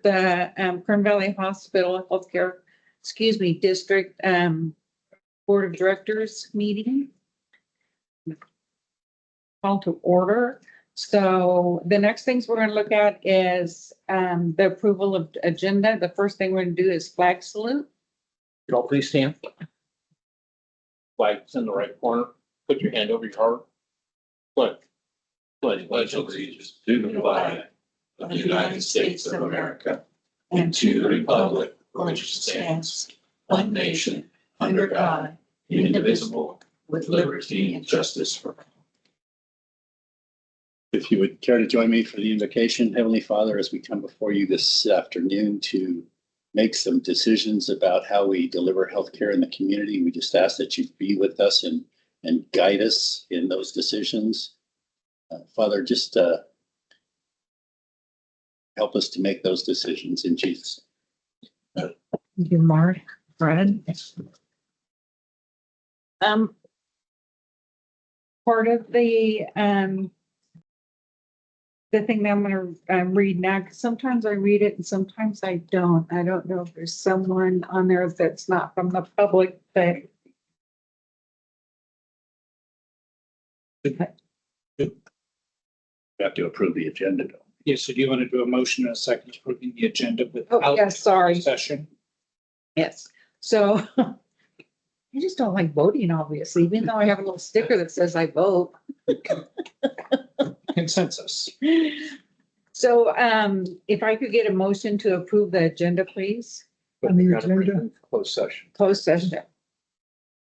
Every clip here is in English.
the Kern Valley Hospital Healthcare, District Board of Directors meeting. Call to order. So the next things we're going to look at is the approval of agenda. The first thing we're going to do is flag salute. Could all please stand? Flag's in the right corner. Put your hand over your heart. Pledge. Pledge allegiance to the flag of the United States of America and to the republic for which it stands, one nation, under God, indivisible, with liberty and justice for all. If you would care to join me for the invocation, Heavenly Father, as we come before you this afternoon to make some decisions about how we deliver healthcare in the community, we just ask that you be with us and guide us in those decisions. Father, just help us to make those decisions in Jesus. Thank you, Mark. Fred. Part of the thing that I'm going to read now, because sometimes I read it and sometimes I don't. I don't know if there's someone on there that's not from the public, but We have to approve the agenda, though. Yes, so do you want to do a motion and a second approving the agenda oh, without yes, sorry. session? Yes. So I just don't like voting, obviously, even though I have a little sticker that says I vote. Consensus. So if I could get a motion to approve the agenda, please. On the agenda, Closed session. Closed session.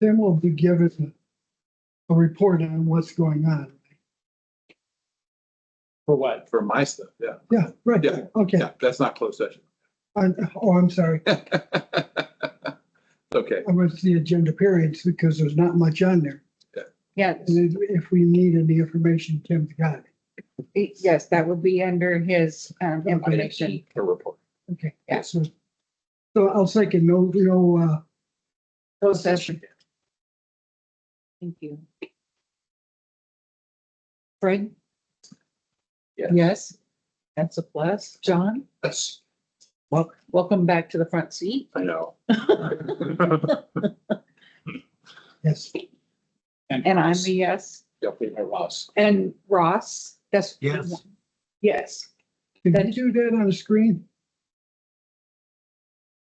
then we'll be given a report on what's going on. For what? For my stuff, yeah. Yeah, right. Yeah, Okay. Yeah, that's not closed session. I'm sorry. Okay, I went to the agenda periods because there's not much on there. Yeah, And if we need any information, Tim's got it. yes, that would be under his information. A report. Okay. Yeah. So I'll second no, Closed session. Thank you. Fred? Yes. Yes, that's a plus. John? Yes. Well, welcome back to the front seat. I know. yes. And I'm a yes. Definitely my Ross. And Ross, that's. Yes. Yes. Can you do that on the screen?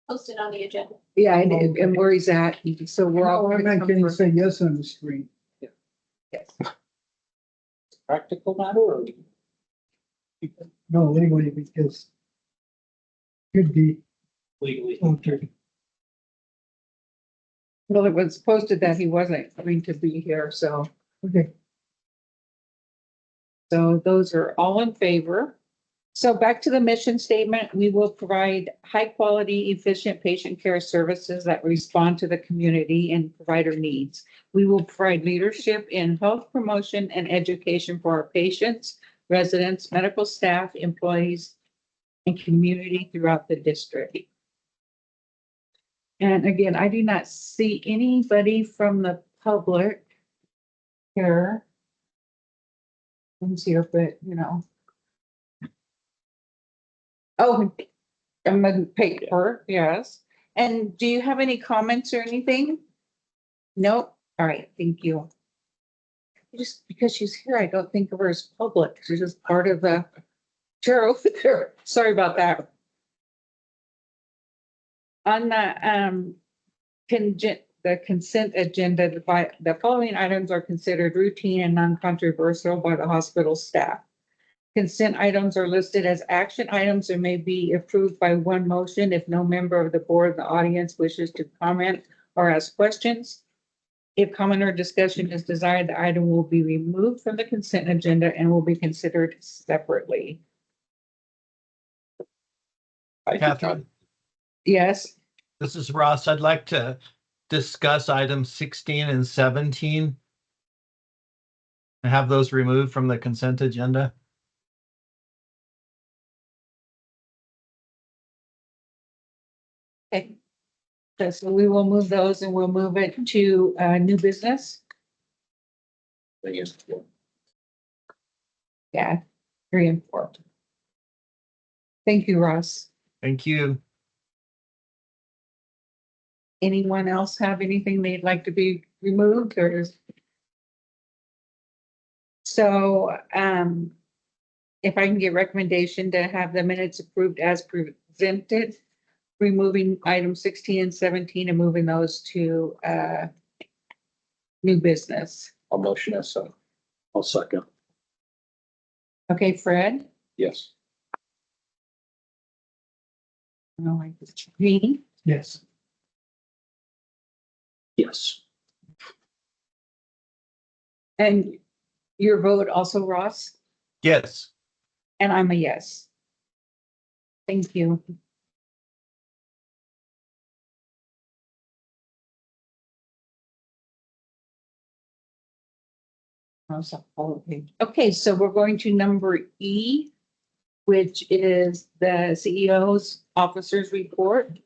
Posted on the agenda. Yeah, and where he's at, so we're all. Oh, I meant, can you say yes on the screen? Yes. Practical matter or? No, legally, because could be Legally. altered. Well, it was posted that he wasn't going to be here, so Okay. those are all in favor. So back to the mission statement, we will provide high quality, efficient patient care services that respond to the community and provider needs. We will provide leadership in health promotion and education for our patients, residents, medical staff, employees, and community throughout the district. And again, I do not see anybody from the public here. Who's here, but Oh, I'm the paper, yes. And do you have any comments or anything? Nope. All right, thank you. Just because she's here, I don't think of her as public. She's just part of the chair over there. Sorry about that. On the consent agenda, the following items are considered routine and non-controversial by the hospital staff. Consent items are listed as action items and may be approved by one motion if no member of the board or the audience wishes to comment or ask questions. If comment or discussion is desired, the item will be removed from the consent agenda and will be considered separately. Catherine, Yes, this is Ross. I'd like to discuss items 16 and 17 and have those removed from the consent agenda. okay. So we will move those and we'll move it to new business. Yeah, 3 and 4. Thank you, Ross. Thank you. Anyone else have anything they'd like to be removed or? So, if I can get recommendation to have the minutes approved as presented, removing item 16 and 17 and moving those to, new business. I'll motion as so. I'll second. Okay, Fred? Yes. Jeannie? Yes. Yes. And your vote also, Ross? Yes. And I'm a yes. Thank you. Okay, so we're going to number E, which is the CEO's officers report.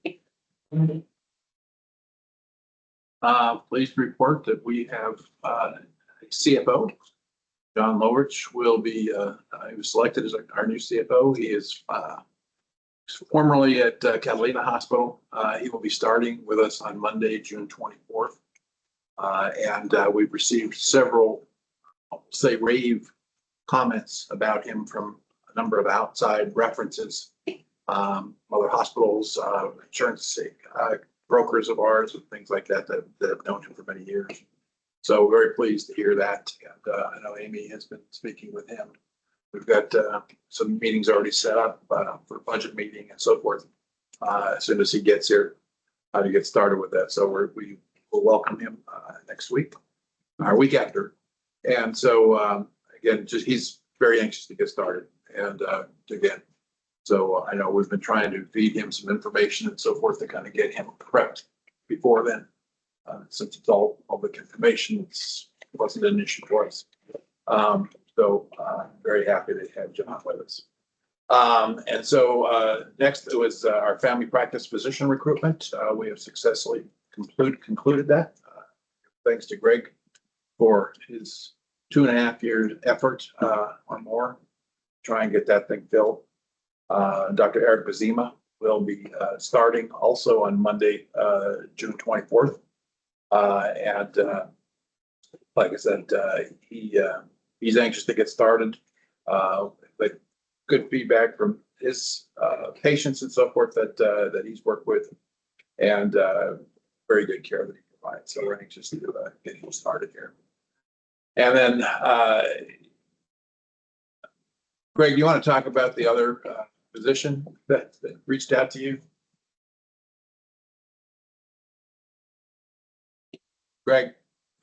Pleased to report that we have a CFO. John Lowrich will be, he was selected as our new CFO. He is formerly at Catalina Hospital. He will be starting with us on Monday, June 24th. And we've received several, I'll say, rave comments about him from a number of outside references, other hospitals, insurance brokers of ours and things like that, that have known him for many years. So very pleased to hear that. And I know Amy has been speaking with him. We've got some meetings already set up for budget meeting and so forth. As soon as he gets here, to get started with that. So we will welcome him next week, or week after. And so again, he's very anxious to get started. And again, so I know we've been trying to feed him some information and so forth to kind of get him prepped before then. Since it's all public information, it wasn't an issue for us. So very happy to have John with us. And so next was our family practice physician recruitment. We have successfully concluded that. Thanks to Greg for his 2.5 years effort or more, try and get that thing filled. Dr. Eric Bazima will be starting also on Monday, June 24th. And like I said, he's anxious to get started. But good feedback from his patients and so forth that he's worked with, and very good care that he provides. So we're anxious to get him started here. And then, Greg, do you want to talk about the other physician that reached out to you? Greg?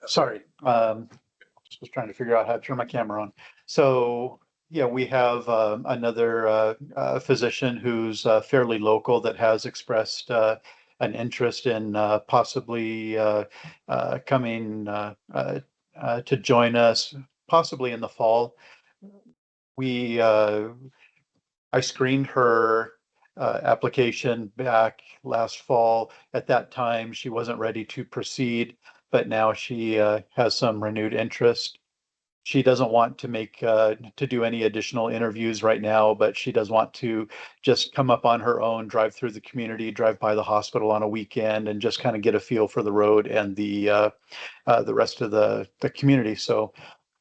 Sorry, just was trying to figure out how to turn my camera on. So, yeah, we have another physician who's fairly local that has expressed an interest in possibly coming to join us, possibly in the fall. I screened her application back last fall. At that time, she wasn't ready to proceed, but now she has some renewed interest. She doesn't want to to do any additional interviews right now, but she does want to just come up on her own, drive through the community, drive by the hospital on a weekend, and just kind of get a feel for the road and the rest of the community. So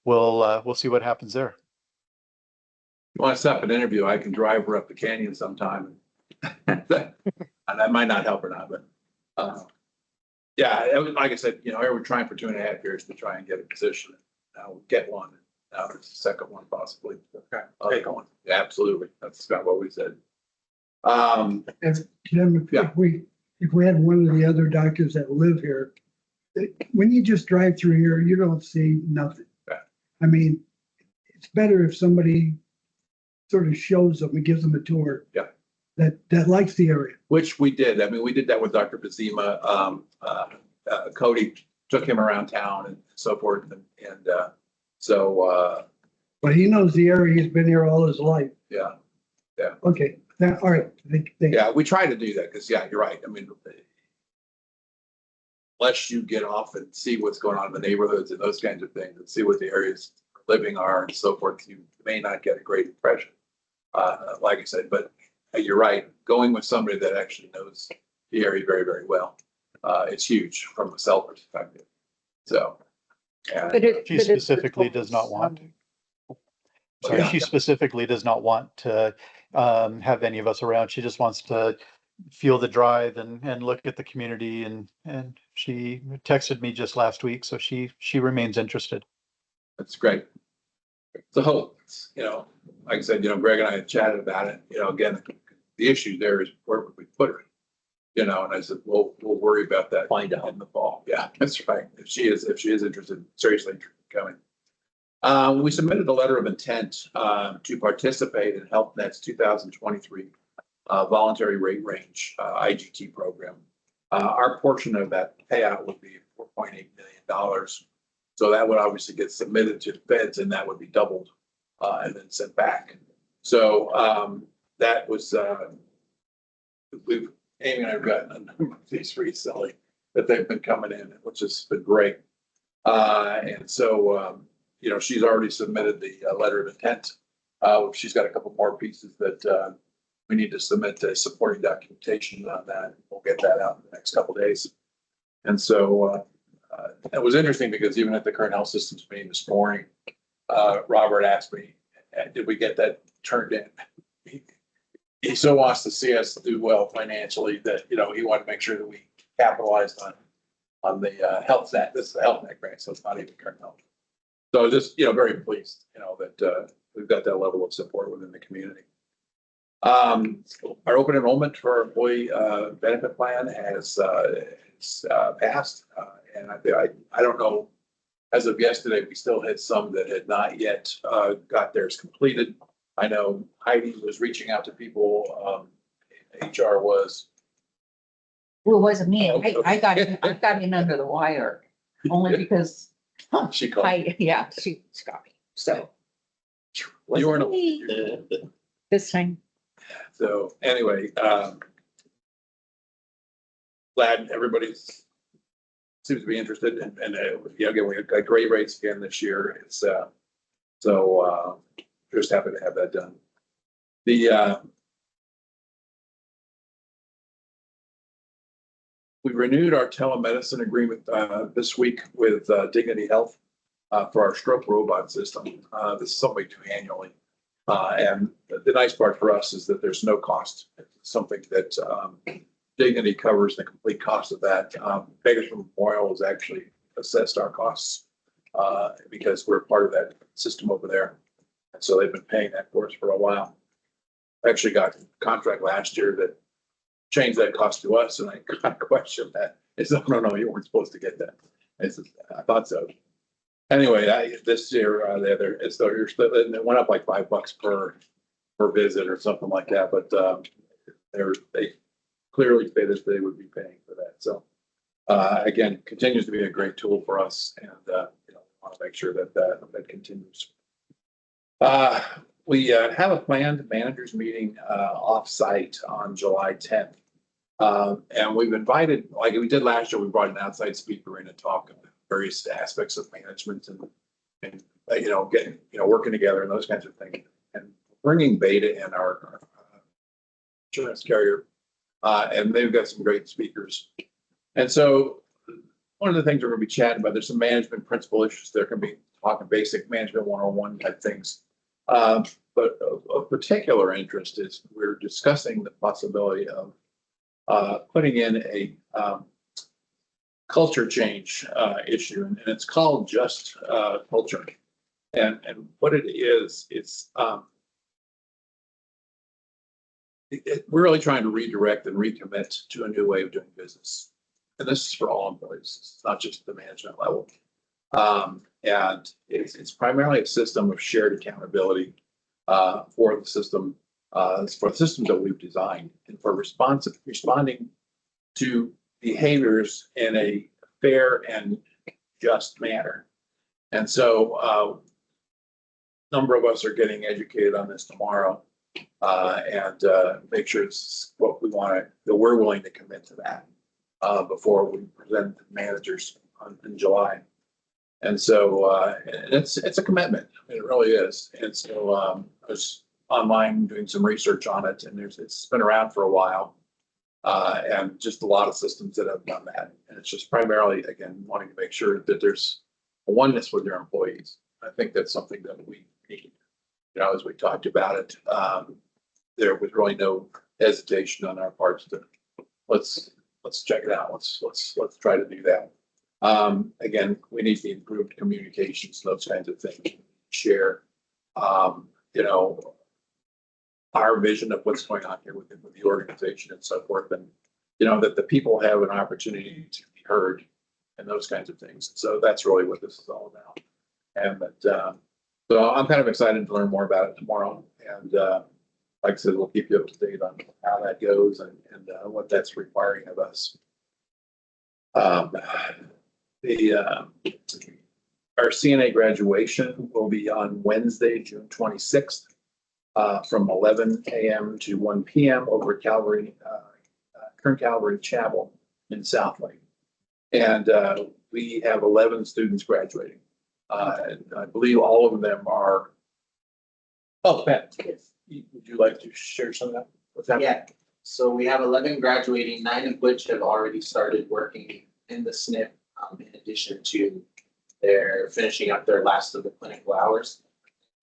we'll see what happens there. You want to set up an interview? I can drive her up the canyon sometime. And that might not help her now, but yeah, like I said, we're trying for 2.5 years to try and get a position. Now we get one. Now there's a second one possibly. Okay. Take one. Yeah, absolutely. That's about what we said. If Jim, Yeah. if we had one of the other doctors that live here, when you just drive through here, you don't see nothing. Yeah. I mean, it's better if somebody sort of shows them and gives them a tour. Yeah. That likes the area. Which we did. I mean, we did that with Dr. Bazima. Cody took him around town and so forth. And so, But he knows the area. He's been here all his life. yeah. Okay, all right. Yeah, we try to do that because, yeah, you're right. I mean, unless you get off and see what's going on in the neighborhoods and those kinds of things and see what the areas living are and so forth, you may not get a great impression. Like I said, but you're right, going with somebody that actually knows the area very, very well, it's huge from a seller perspective. So. and- But it. She but it's specifically does not want. Sorry, Yeah. she specifically does not want to have any of us around. She just wants to feel the drive and look at the community and she texted me just last week, so she remains interested. That's great. So, like I said, Greg and I had chatted about it, again, the issue there is where would we put her? And I said, we'll worry about that. Find out. In the fall. Yeah, that's right. If she is interested, seriously coming. We submitted a letter of intent to participate in Health Net's 2023 voluntary rate range IGT program. Our portion of that payout would be $4.8 million. So that would obviously get submitted to the feds and that would be doubled and then sent back. So that was, Amy and I have gotten a number of these recently that they've been coming in, which has been great. And so, she's already submitted the letter of intent. She's got a couple more pieces that we need to submit supporting documentation on that. We'll get that out in the next couple of days. And so it was interesting because even at the current health systems meeting this morning, Robert asked me, did we get that turned in? He so wants to see us do well financially that, he wanted to make sure that we capitalized on the health net. This is the health net grant, so it's not even current health. So just, very pleased, that we've got that level of support within the community. Our open enrollment for our employee benefit plan has passed. And I don't know, as of yesterday, we still had some that had not yet got theirs completed. I know Heidi was reaching out to people, HR was. Well, it wasn't me. I got in under the wire only because She called. She got me. So. You weren't. Me. This time. So anyway, glad everybody seems to be interested and again, we got great rates again this year. It's just happy to have that done. We renewed our telemedicine agreement this week with Dignity Health for our stroke robot system. This is something we do annually. And the nice part for us is that there's no cost. It's something that Dignity covers the complete cost of that. Vegas Memorial has actually assessed our costs because we're part of that system over there. And so they've been paying that for us for a while. I actually got a contract last year that changed that cost to us, and I kind of questioned that. It's no, you weren't supposed to get that. I thought so. Anyway, this year it went up like $5 per visit or something like that, but they clearly stated they would be paying for that. So again, continues to be a great tool for us, and want to make sure that continues. We have a planned managers meeting off-site on July 10th. And we've invited, like we did last year, we brought an outside speaker in and talk about various aspects of management and getting, working together and those kinds of things. And bringing Beta in our insurance carrier, and they've got some great speakers. And so one of the things we're going to be chatting about, there's some management principle issues. They're going to be talking basic management 101 type things. But of particular interest is we're discussing the possibility of putting in a culture change issue, and it's called Just Culture. And what it is, we're really trying to redirect and recommit to a new way of doing business. And this is for all employees. It's not just the management level. And it's primarily a system of shared accountability for the system, for the systems that we've designed, and for responding to behaviors in a fair and just manner. And so a number of us are getting educated on this tomorrow, and make sure it's what we want that we're willing to commit to that before we present to managers in July. And so it's a commitment. I mean, it really is. And so I was online doing some research on it, and it's been around for a while. And just a lot of systems that have done that. And it's just primarily, again, wanting to make sure that there's a oneness with your employees. I think that's something that we need. You know, as we talked about it, there was really no hesitation on our parts to let's check it out. Let's try to do that. Again, we need the improved communications, those kinds of things. Share, you know, our vision of what's going on here with the organization and so forth, and you know that the people have an opportunity to be heard and those kinds of things. So that's really what this is all about. And that, so I'm kind of excited to learn more about it tomorrow. And like I said, we'll keep you up to date on how that goes and what that's requiring of us. Our CNA graduation will be on Wednesday, June 26th, from 11 a.m. to 1 p.m. over at Calvary, Kern Calvary Chapel in South Lake. And we have 11 students graduating. And I believe all of them are. Oh, Pat, would you like to share some of that? What's happening? Yeah, so we have 11 graduating, 9 of which have already started working in the SNP, in addition to their finishing up their last of the clinical hours.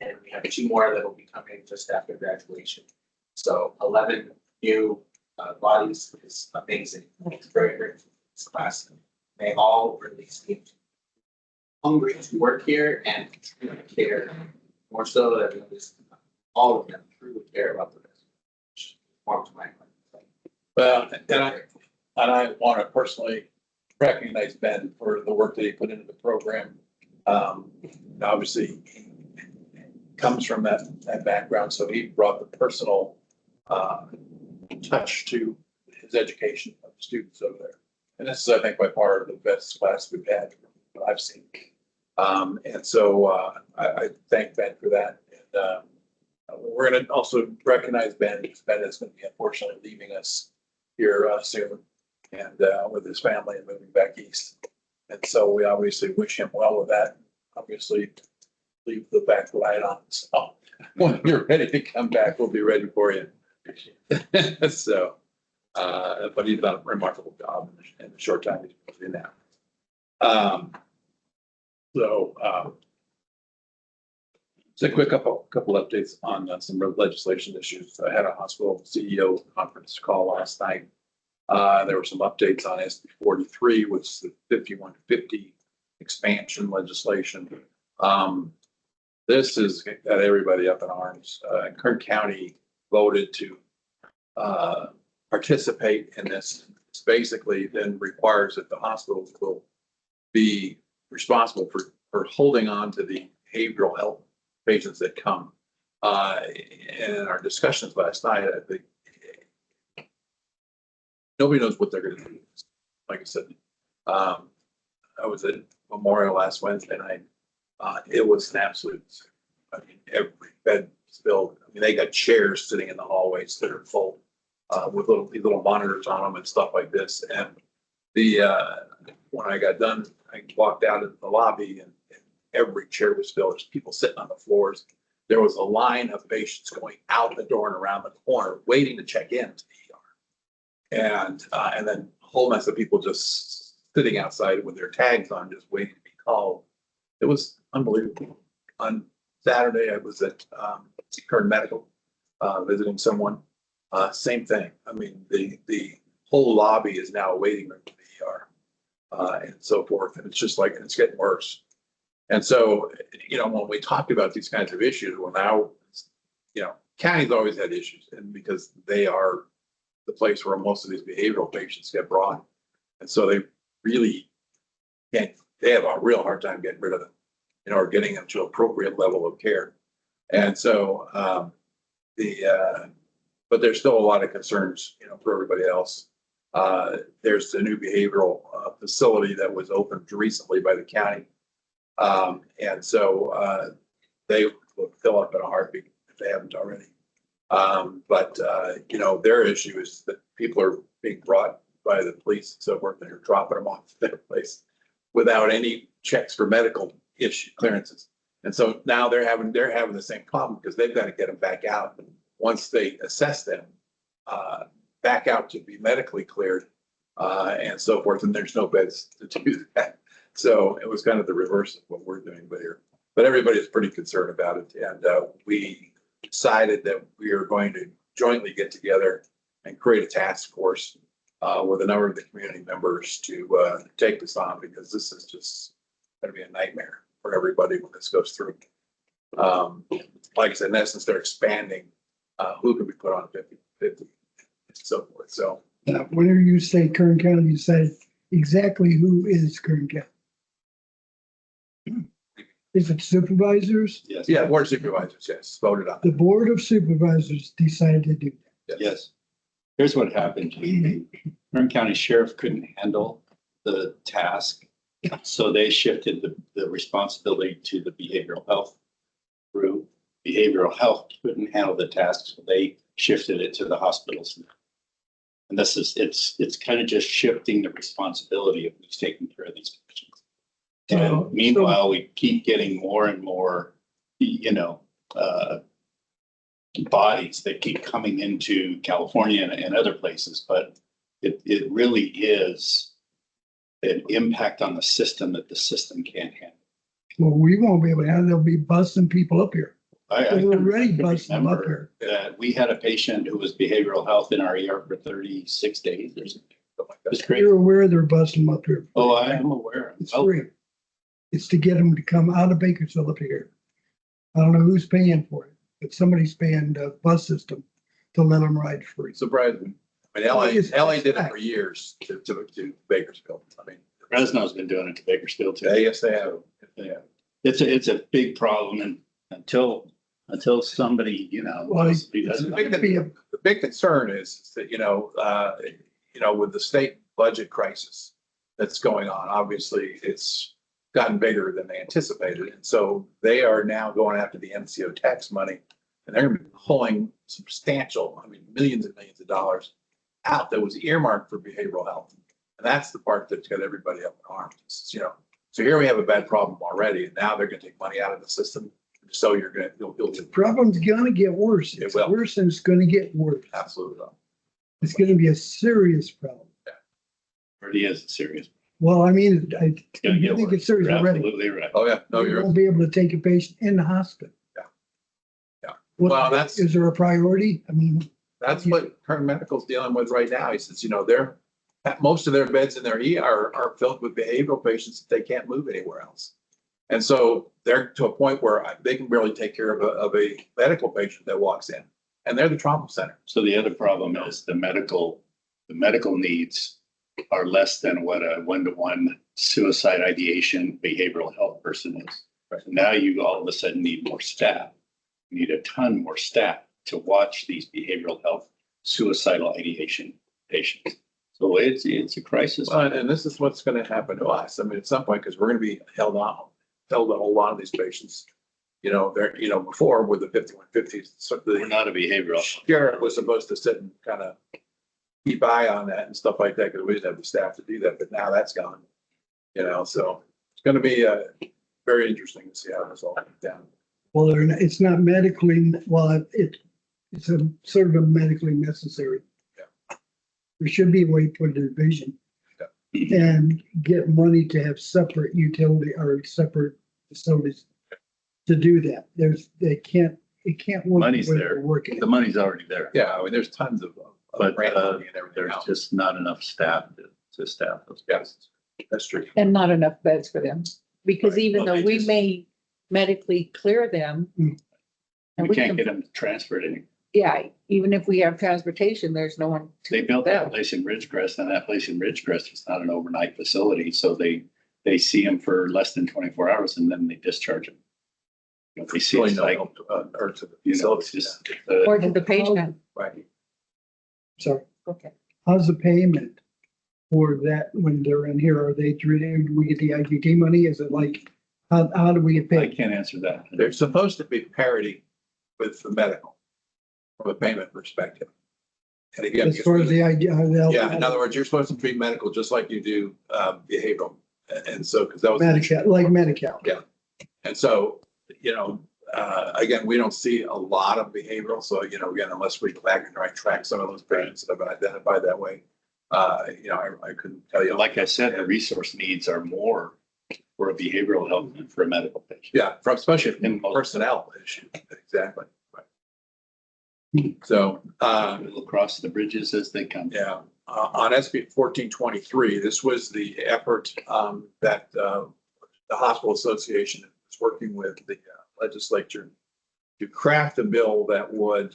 And we have 2 more that will be coming just after graduation. So 11 new bodies is amazing. It's very great for this class. They all really seem hungry to work here and truly care, more so than just all of them truly care about the business, which warms my heart. Well, and I want to personally recognize Ben for the work that he put into the program. Obviously, he comes from that background, so he brought the personal touch to his education of the students over there. And this is, I think, by far the best class we've had that I've seen. And so I thank Ben for that. And we're going to also recognize Ben, because Ben is going to be unfortunately leaving us here soon, and with his family and moving back east. And so we obviously wish him well with that. Obviously, leave the back light on. So when you're ready to come back, we'll be ready for you. So, but he's done a remarkable job in the short time he's been in now. So a quick couple updates on some legislation issues. I had a hospital CEO conference call last night. There were some updates on SB 43, which is the 5150 expansion legislation. This has got everybody up in arms. Kern County voted to participate in this. It's basically then requires that the hospitals will be responsible for holding on to the behavioral health patients that come. In our discussions last night, I think nobody knows what they're going to do. Like I said, I was at Memorial last Wednesday night. It was an absolute, I mean, every bed was filled. I mean, they got chairs sitting in the hallways that are full with little monitors on them and stuff like this. And when I got done, I walked out into the lobby and every chair was filled. There's people sitting on the floors. There was a line of patients going out the door and around the corner waiting to check in to the ER. And then a whole mess of people just sitting outside with their tags on, just waiting to be called. It was unbelievable. On Saturday, I was at Kern Medical visiting someone. Same thing. I mean, the whole lobby is now a waiting room for the ER and so forth. And it's just like, it's getting worse. And so, you know, when we talk about these kinds of issues, well, now, you know, county's always had issues, and because they are the place where most of these behavioral patients get brought. And so they really can't, they have a real hard time getting rid of them, you know, or getting them to appropriate level of care. And so but there's still a lot of concerns, you know, for everybody else. There's the new behavioral facility that was opened recently by the county. And so they will fill up in a heartbeat if they haven't already. But you know, their issue is that people are being brought by the police and so forth, and they're dropping them off at their place without any checks for medical issue clearances. And so now they're having the same problem because they've got to get them back out. Once they assess them, back out to be medically cleared, and so forth, and there's no beds to do that. So it was kind of the reverse of what we're doing here. But everybody's pretty concerned about it, and we decided that we are going to jointly get together and create a task force with a number of the community members to take this on, because this is just going to be a nightmare for everybody when this goes through. Like I said, in essence, they're expanding who can be put on 50/50 and so forth. So Whenever you say Kern County, you say exactly who is Kern County. Is it supervisors? Yes. yeah, board of supervisors, yes, voted on. The Board of Supervisors decided to do that. Yes. Here's what happened. Kern County Sheriff couldn't handle the task. So they shifted the responsibility to the behavioral health group. Behavioral health couldn't handle the task, so they shifted it to the hospitals. And it's kind of just shifting the responsibility of who's taking care of these patients. And meanwhile, we keep getting more and more, bodies that keep coming into California and other places, but it really is an impact on the system that the system can't handle. Well, we won't be able to have, they'll be busting people up here. I We're already can busting them up remember here. that we had a patient who was behavioral health in our ER for 36 days or something. It's crazy. You're aware they're busting them up here. Oh, I am aware. It's free. It's to get them to come out of Bakersfield up here. I don't know who's paying for it, but somebody's paying the bus system to let them ride free. Surprised me. I mean, LA did it for years to Bakersfield. I mean, Fresno's been doing it to Bakersfield too. yes, they have. Yeah. It's a big problem, and until somebody, Well, does The big concern is that, with the state budget crisis that's going on, obviously it's gotten bigger than they anticipated. And so they are now going after the MCO tax money, and they're going to be pulling substantial, millions and millions of dollars out that was earmarked for behavioral health. And that's the part that's got everybody up in arms. So here we have a bad problem already, and now they're going to take money out of the system. So you'll The problem's gonna get worse. It It's will. worse and it's gonna get worse. absolutely. It's gonna be a serious problem. already is serious. Well, I mean, I Gonna get think worse. it's serious You're already. absolutely right. Oh, yeah. No, We you're, won't be able to take a patient in the hospital. Yeah. Yeah. What- Well, that's- Is there a priority? I mean, that's what Kern Medical's dealing with right now. He says, most of their beds in their ER are filled with behavioral patients that they can't move anywhere else. And so they're to a point where they can barely take care of a medical patient that walks in, and they're the trauma center. So the other problem is the medical needs are less than what a one-to-one suicide ideation behavioral health person is. Right. So now you all of a sudden need more staff. You need a ton more staff to watch these behavioral health suicidal ideation patients. So it's a crisis. Well, and this is what's going to happen to us. At some point, because we're going to be held on a lot of these patients. Before with the 5150s, so We're the not a behavioral. sheriff was supposed to sit and kind of keep eye on that and stuff like that, because we didn't have the staff to do that, but now that's gone. So it's going to be very interesting to see how this all goes down. well, it's not medically, well, it's a sort of a medically necessary. Yeah. There should be a way to put a division and get money to have separate utility or separate facilities to do that. It can't work. Money's the way there. we're Working. The money's already there. Yeah, there's tons of But grant money and everything there's else. just not enough staff to staff those. Yes, that's true. And not enough beds for them, because Right. even Well, though they we just- may medically clear them. Mm. and We can't can- get them transferred any. Yeah, even if we have transportation, there's no one. to They built them. that place in Ridgecrest, and that place in Ridgecrest is not an overnight facility, so they see them for less than 24 hours and then they discharge them. They see Really it's no like, help to, or to the it's facility. just, Or to the patient. Right. Sorry, Okay. how's the payment for that when they're in here? Are they treated, do we get the IGT money? Is it like, how do we get I paid? can't answer that. There's supposed to be parity with the medical from a payment perspective. And again, As far as the idea. yeah, in other words, you're supposed to treat medical just like you do behavioral. And so, because that was. Medi-Cal, like Medi-Cal. Yeah. And so you know, again, we don't see a lot of behavioral. So, you know, again, unless we go back and try and track some of those patients that have been identified that way, you know, I couldn't tell you. Like I said, the resource needs are more for a behavioral health than for a medical patient. Yeah, from especially in personnel issue. Exactly. Right. So, We'll cross the bridges as they come. yeah, on SB 1423, this was the effort that the Hospital Association is working with the legislature to craft a bill that would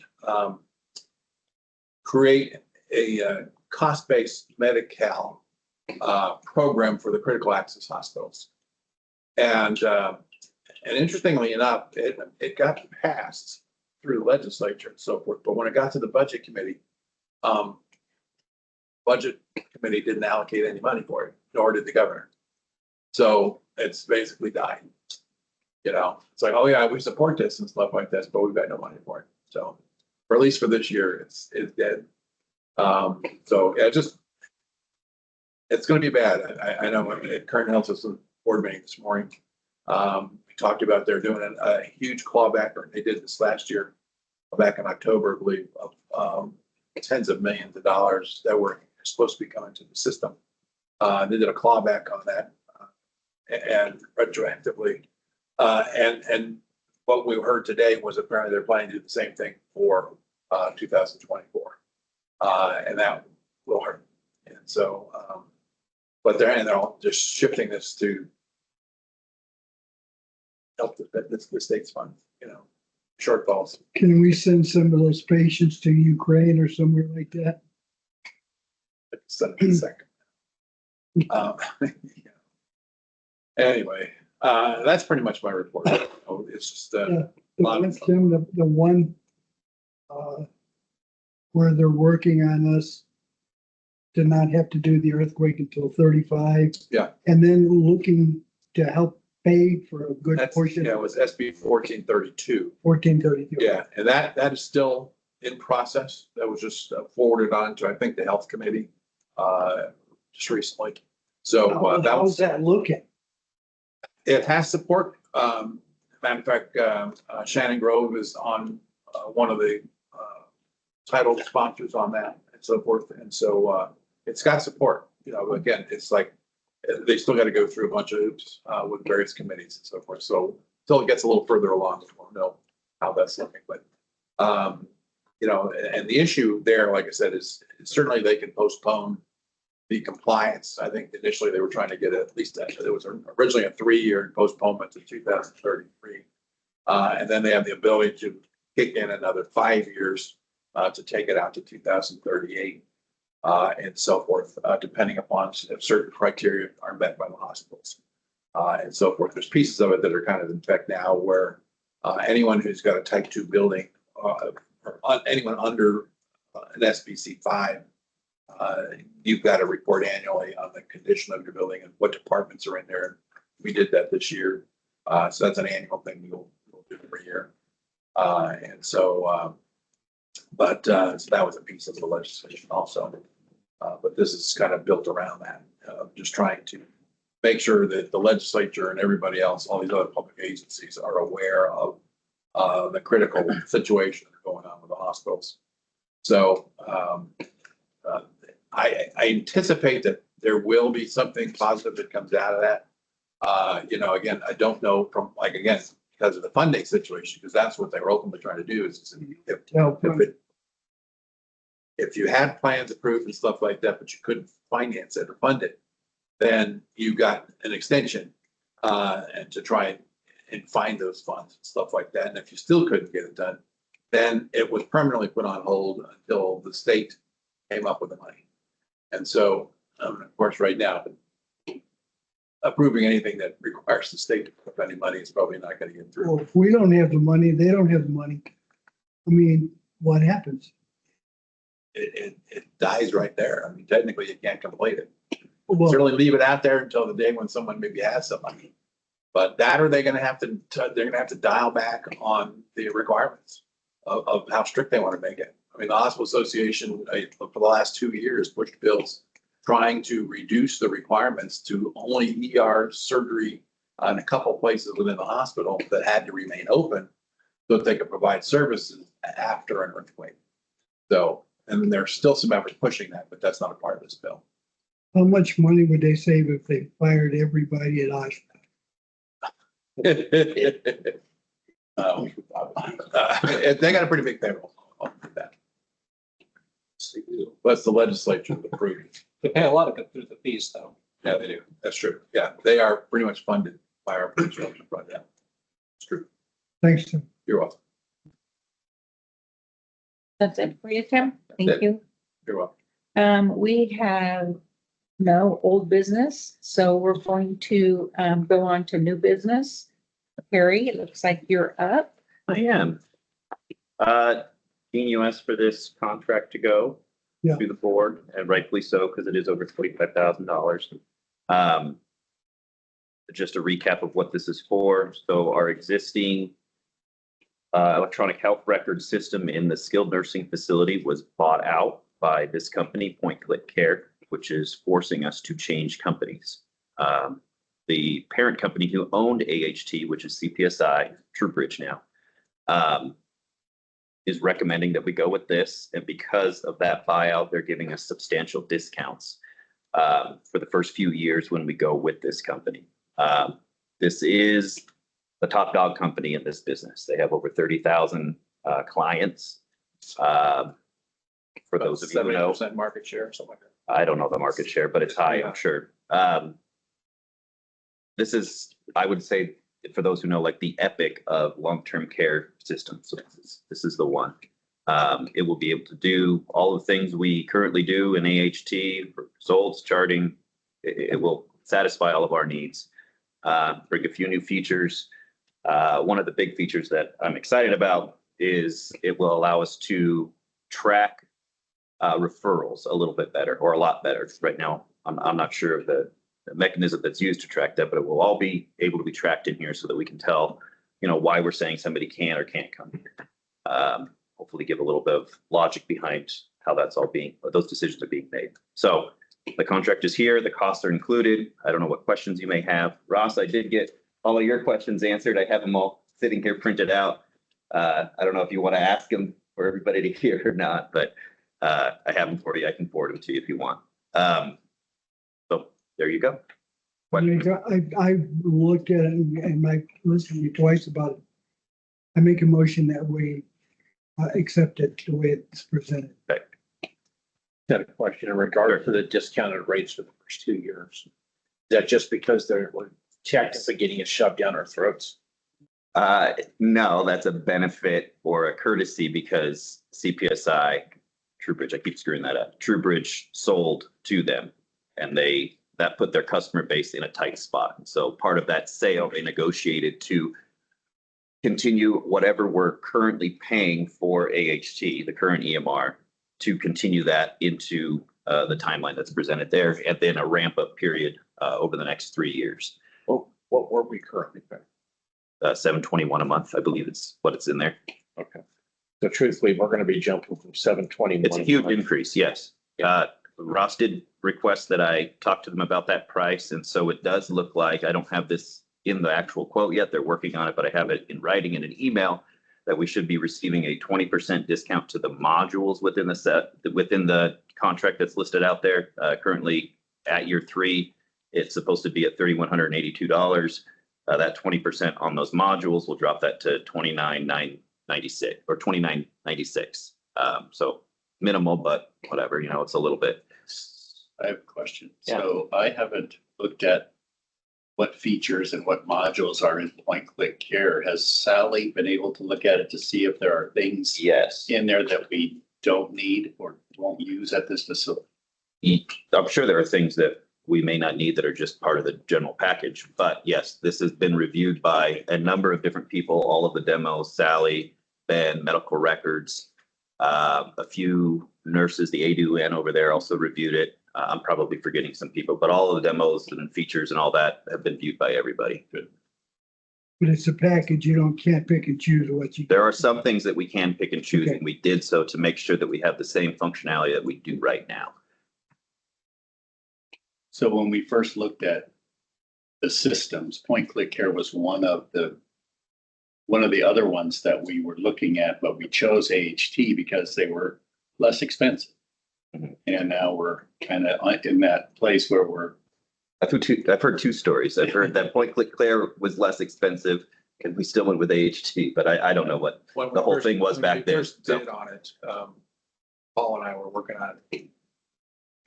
create a cost-based Medi-Cal program for the critical access hospitals. And interestingly enough, it got passed through the legislature and so forth. But when it got to the budget committee didn't allocate any money for it, nor did the governor. So it's basically died. You know, it's like, oh yeah, we support this and stuff like this, but we've got no money for it. So, or at least for this year, it's dead. So yeah, it's going to be bad. I know at Current Health System board meeting this morning, we talked about they're doing a huge clawback, or they did this last year, back in October, I believe, of tens of millions of dollars that were supposed to be coming to the system. They did a clawback on that and retroactively. And what we heard today was apparently they're planning to do the same thing for 2024. And that will hurt. And so, but they're all just shifting this to help the state's funds, you know, shortfalls. Can we send some of those patients to Ukraine or somewhere like that? In a second. Yeah. Anyway, that's pretty much my report. Oh, it's just The one, Tim, the one where they're working on us to not have to do the earthquake until 35. Yeah. And then looking to help pay for a good that's, portion. yeah, it was SB 1432. 1432. Yeah, and that is still in process. That was just forwarded on to, I think, the health committee just recently. So that How's was, that looking? it has support. Matter of fact, Shannon Grove is on one of the title sponsors on that and so forth. And so it's got support. You know, again, it's like they still got to go through a bunch of hoops with various committees and so forth. So until it gets a little further along, we'll know how that's looking. But you know, and the issue there, like I said, is certainly they can postpone the compliance. I think initially they were trying to get at least there was originally a 3-year postponement to 2033, and then they have the ability to kick in another 5 years to take it out to 2038 and so forth, depending upon if certain criteria are met by the hospitals and so forth. There's pieces of it that are kind of in effect now where anyone who's got a type 2 building or anyone under an SBC 5, you've got to report annually on the condition of your building and what departments are in there. We did that this year. So that's an annual thing we'll do every year. And so, so that was a piece of the legislation also. But this is kind of built around that, just trying to make sure that the legislature and everybody else, all these other public agencies are aware of the critical situation going on with the hospitals. So I anticipate that there will be something positive that comes out of that. You know, again, I don't know from again, because of the funding situation, because that's what they were ultimately trying to do is if you had plans approved and stuff like that, but you couldn't finance it or fund it, then you got an extension and to try and find those funds and stuff like that. And if you still couldn't get it done, then it was permanently put on hold until the state came up with the money. And so, of course, right now, approving anything that requires the state to put any money is probably not going to get through. Well, if we don't have the money, they don't have the money. I mean, what happens? It dies right there. I mean, technically, you can't complete it. Well, Certainly leave it out there until the day when someone maybe has some money. But that, or they're going to have to dial back on the requirements of how strict they want to make it. I mean, the Hospital Association for the last 2 years pushed bills trying to reduce the requirements to only ER surgery on a couple places within the hospital that had to remain open so that they could provide services after an earthquake. So, and there's still some efforts pushing that, but that's not a part of this bill. How much money would they save if they fired everybody at Oshkosh? They got a pretty big payroll. I'll do that. That's the legislature approved. They pay a lot of it through the fees, though. Yeah, they do. That's true. Yeah, they are pretty much funded by our infrastructure project. It's true. Thanks, Tim. You're welcome. That's it for you, Tim? it. Thank you. You're welcome. We have no old business, so we're going to, go on to new business. Harry, it looks like you're up. I am. Dean, you asked for this contract to go Yeah. to the board, and rightfully so, because it is over $25,000. Just a recap of what this is for. So our existing electronic health record system in the skilled nursing facility was bought out by this company, Point Click Care, which is forcing us to change companies. The parent company who owned AHT, which is CPSI, TrueBridge now, is recommending that we go with this. And because of that buyout, they're giving us substantial discounts for the first few years when we go with this company. This is the top dog company in this business. They have over 30,000 clients. For those of you who know, 70% market share, something like that. I don't know the market share, but it's high, I'm sure. This is, I would say, for those who know, like the epic of long-term care systems. So this is the one. It will be able to do all the things we currently do in AHT, results, charting. It will satisfy all of our needs. Bring a few new features. One of the big features that I'm excited about is it will allow us to track referrals a little bit better, or a lot better. Right now, I'm not sure of the mechanism that's used to track that, but it will all be able to be tracked in here so that we can tell, why we're saying somebody can or can't come here. Hopefully give a little bit of logic behind how those decisions are being made. So the contract is here, the costs are included. I don't know what questions you may have. Ross, I did get all of your questions answered. I have them all sitting here printed out. I don't know if you want to ask them for everybody to hear or not, but I have them for you. I can forward them to you if you want. So there you go. I looked at it and I listened to you twice about it. I make a motion that we accept it the way it's presented. Got a question in regard to the discounted rates for the first 2 years. Is that just because we're technically getting it shoved down our throats? No, that's a benefit or a courtesy because CPSI, TrueBridge, I keep screwing that up. TrueBridge sold to them and that put their customer base in a tight spot. So part of that sale, they negotiated to continue whatever we're currently paying for AHT, the current EMR, to continue that into the timeline that's presented there, and then a ramp up period over the next 3 years. Well, what were we currently paying? $721 a month, I believe it's what it's in there. Okay. So truthfully, we're going to be jumping from 721. It's a huge increase, yes. Ross did request that I talk to them about that price, and so it does look like, I don't have this in the actual quote yet, they're working on it, but I have it in writing in an email that we should be receiving a 20% discount to the modules within the contract that's listed out there. Currently at year 3, it's supposed to be at $3,182. That 20% on those modules will drop that to $29,996 or $29.96. So minimal, but whatever, it's a little bit. I have a question. Yeah. So I haven't looked at what features and what modules are in Point Click Care. Has Sally been able to look at it to see if there are things Yes. in there that we don't need or won't use at this facility? I'm sure there are things that we may not need that are just part of the general package, but yes, this has been reviewed by a number of different people, all of the demos, Sally, Ben, medical records, a few nurses, the ADUN over there also reviewed it. I'm probably forgetting some people, but all of the demos and features and all that have been viewed by everybody. But it's a package. You can't pick and choose what you. There are some things that we can pick and choose, Okay. and we did so to make sure that we have the same functionality that we do right now. So when we first looked at the systems. Point click care was one of the other ones that we were looking at, but we chose AHT because they were less expensive. Mhm. And now we're kind of in that place where we're, I've heard two stories. I've heard that Point Click Claire was less expensive and we still went with AHT, but I don't know what When we the whole first- thing was when back we then. first So Bid on it, Paul and I were working on it.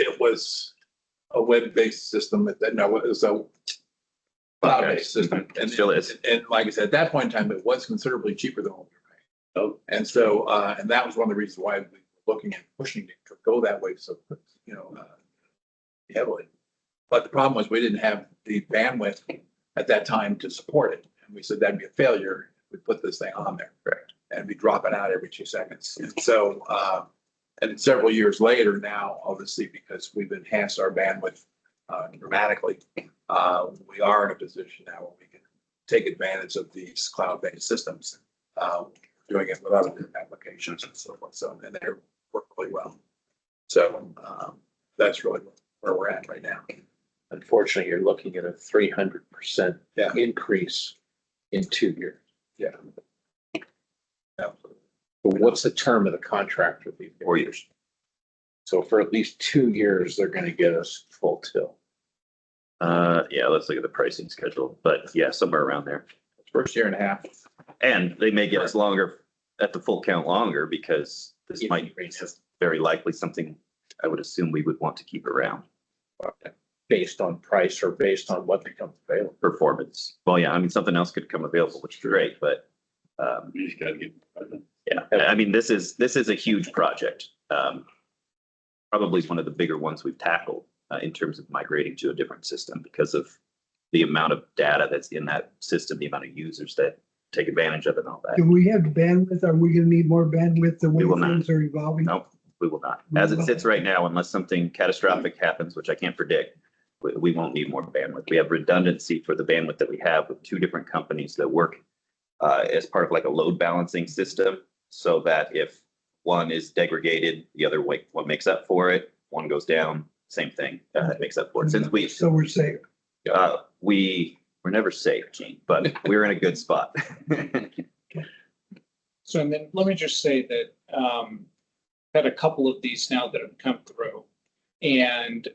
It was a web-based system that, no, it was a cloud-based system. And Still is. And like I said, at that point in time, it was considerably cheaper than what we were paying. oh, And so, and that was one of the reasons why we were looking at pushing it to go that way. So, heavily. But the problem was we didn't have the bandwidth at that time to support it. And we said that'd be a failure if we put this thing on there. Correct. And we drop it out every 2 seconds. And so, and several years later now, obviously, because we've enhanced our bandwidth dramatically, we are in a position now where we can take advantage of these cloud-based systems, doing it with other applications and so forth. So, and they work really well. So that's really where we're at right now. Unfortunately, you're looking at a 300% Yeah. increase in 2 years. Yeah. Absolutely. But what's the term of the contract with these? 4 years. So for at least 2 years, they're gonna get us full tilt. Yeah, let's look at the pricing schedule, but yeah, somewhere around there. First year and a half. And they may get us longer at the full count longer because this If might you raise it. very likely something I would assume we would want to keep around. Based on price or based on what becomes available. Performance. Well, yeah, I mean, something else could come available, which is great, but we just gotta get. yeah, I mean, this is a huge project. Probably one of the bigger ones we've tackled in terms of migrating to a different system because of the amount of data that's in that system, the amount of users that take advantage of it and all that. Do we have bandwidth? Are we gonna need more bandwidth the way We will not. things are evolving? Nope, we will not. As it sits right now, unless something catastrophic happens, which I can't predict, we won't need more bandwidth. We have redundancy for the bandwidth that we have with 2 different companies that work as part of like a load balancing system, so that if one is degraded, the other one makes up for it. One goes down, same thing, makes up for it. Since So we're safe. we're never safe, Gene, but we're in a good spot. So, and then let me just say that, had a couple of these now that have come through. And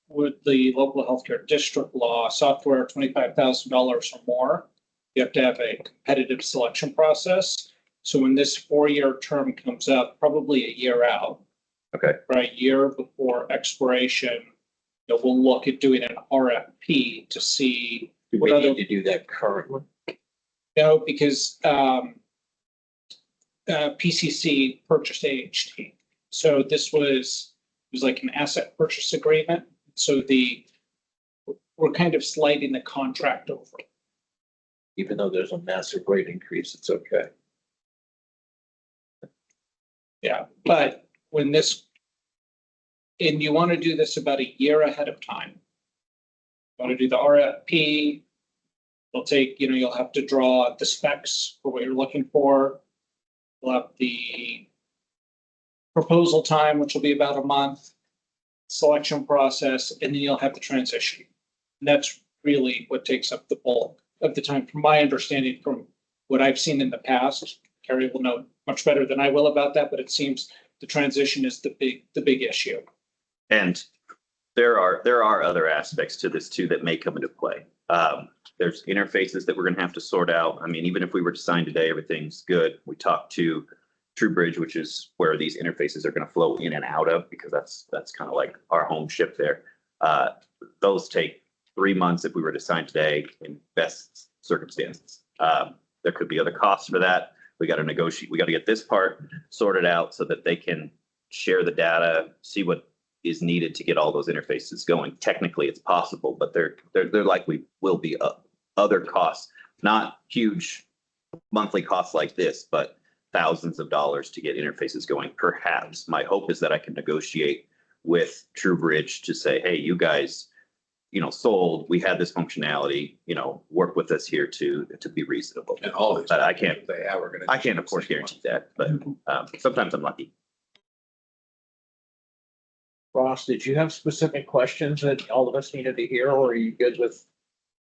with the local healthcare district law, software $25,000 or more, you have to have a competitive selection process. So when this 4-year term comes up, probably a year out. Okay. Right, year before expiration, we'll look at doing an RFP to see, Do we need to do that currently? because PCC purchased AHT. So this was like an asset purchase agreement. So we're kind of sliding the contract over. Even though there's a massive rate increase, it's okay. Yeah, but when and you want to do this about a year ahead of time. You want to do the RFP. It'll take, you'll have to draw the specs for what you're looking for. You'll have the proposal time, which will be about a month, selection process, and then you'll have the transition. And that's really what takes up the bulk of the time, from my understanding, from what I've seen in the past. Carrie will know much better than I will about that, but it seems the transition is the big issue. And there are other aspects to this too that may come into play. There's interfaces that we're going to have to sort out. I mean, even if we were to sign today, everything's good. We talked to TrueBridge, which is where these interfaces are going to flow in and out of, because that's kind of like our home ship there. Those take 3 months if we were to sign today in best circumstances. There could be other costs for that. We got to negotiate. We got to get this part sorted out so that they can share the data, see what is needed to get all those interfaces going. Technically, it's possible, but there likely will be other costs, not huge monthly costs like this, but thousands of dollars to get interfaces going. Perhaps my hope is that I can negotiate with TrueBridge to say, hey, you guys, sold, we had this functionality, work with us here to be reasonable. And all these. But I can't, They have, we're gonna. I can't of course guarantee that, but sometimes I'm lucky. Ross, did you have specific questions that all of us needed to hear, or are you good with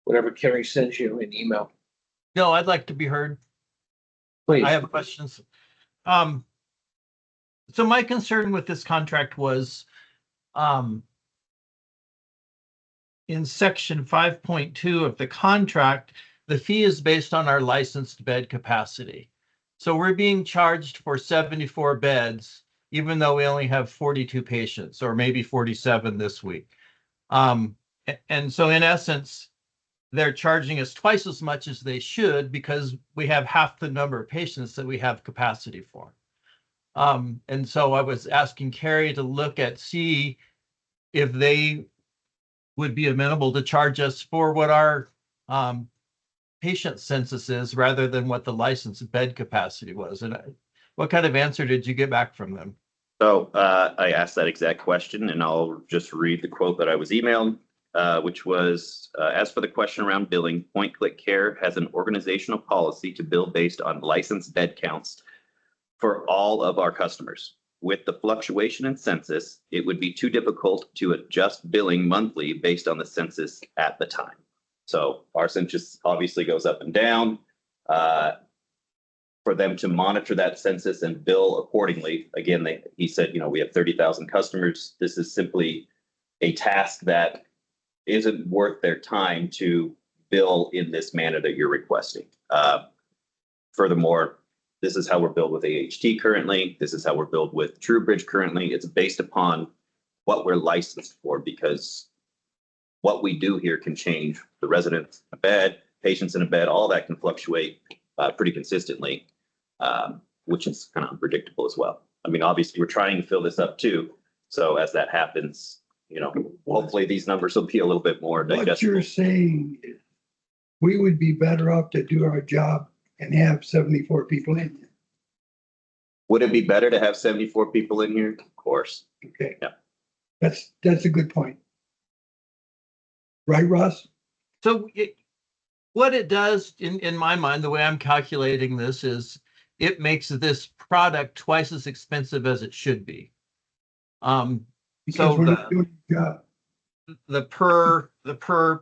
Whatever Kerry sends you an email, No, I'd like to be heard. please. I have questions. So my concern with this contract was, in section 5.2 of the contract, the fee is based on our licensed bed capacity. So we're being charged for 74 beds, even though we only have 42 patients, or maybe 47 this week. And so in essence, they're charging us twice as much as they should because we have half the number of patients that we have capacity for. And so I was asking Carrie to look at, see if they would be amenable to charge us for what our patient census is rather than what the licensed bed capacity was. And what kind of answer did you get back from them? So I asked that exact question, and I'll just read the quote that I was emailed, which was, as for the question around billing, Point Click Care has an organizational policy to bill based on licensed bed counts for all of our customers. With the fluctuation in census, it would be too difficult to adjust billing monthly based on the census at the time. So our census obviously goes up and down. For them to monitor that census and bill accordingly, again, he said, we have 30,000 customers. This is simply a task that isn't worth their time to bill in this manner that you're requesting. Furthermore, this is how we're billed with AHT currently. This is how we're billed with TrueBridge currently. It's based upon what we're licensed for, because what we do here can change. The residents in a bed, patients in a bed, all that can fluctuate pretty consistently, which is kind of unpredictable as well. I mean, obviously, we're trying to fill this up too. So as that happens, hopefully these numbers will be a little bit more What digestible. you're saying is we would be better off to do our job and have 74 people in there. Would it be better to have 74 people in here? Of course. Okay. Yeah. That's a good point. Right, Ross? So what it does in my mind, the way I'm calculating this is it makes this product twice as expensive as it should be. Because So we're not doing the job. the per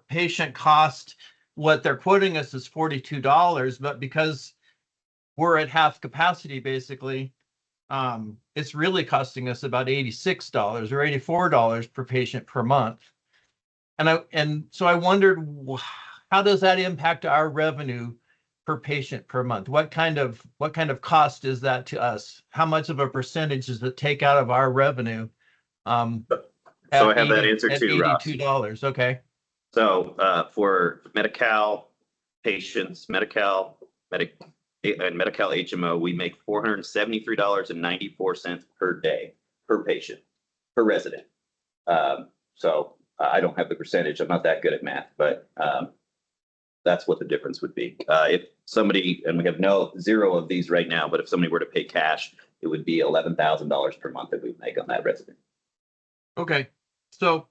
patient cost, what they're quoting us is $42, but because we're at half capacity, basically, it's really costing us about $86 or $84 per patient per month. And so I wondered, how does that impact our revenue per patient per month? What kind of cost is that to us? How much of a percentage does it take out of our revenue? So I have that answer too, Ross. $82. Okay. So for Medi-Cal patients, Medi-Cal HMO, we make $473.94 per day, per patient, per resident. So I don't have the percentage. I'm not that good at math, but that's what the difference would be. If somebody, and we have zero of these right now, but if somebody were to pay cash, it would be $11,000 per month that we make on that resident. Okay. So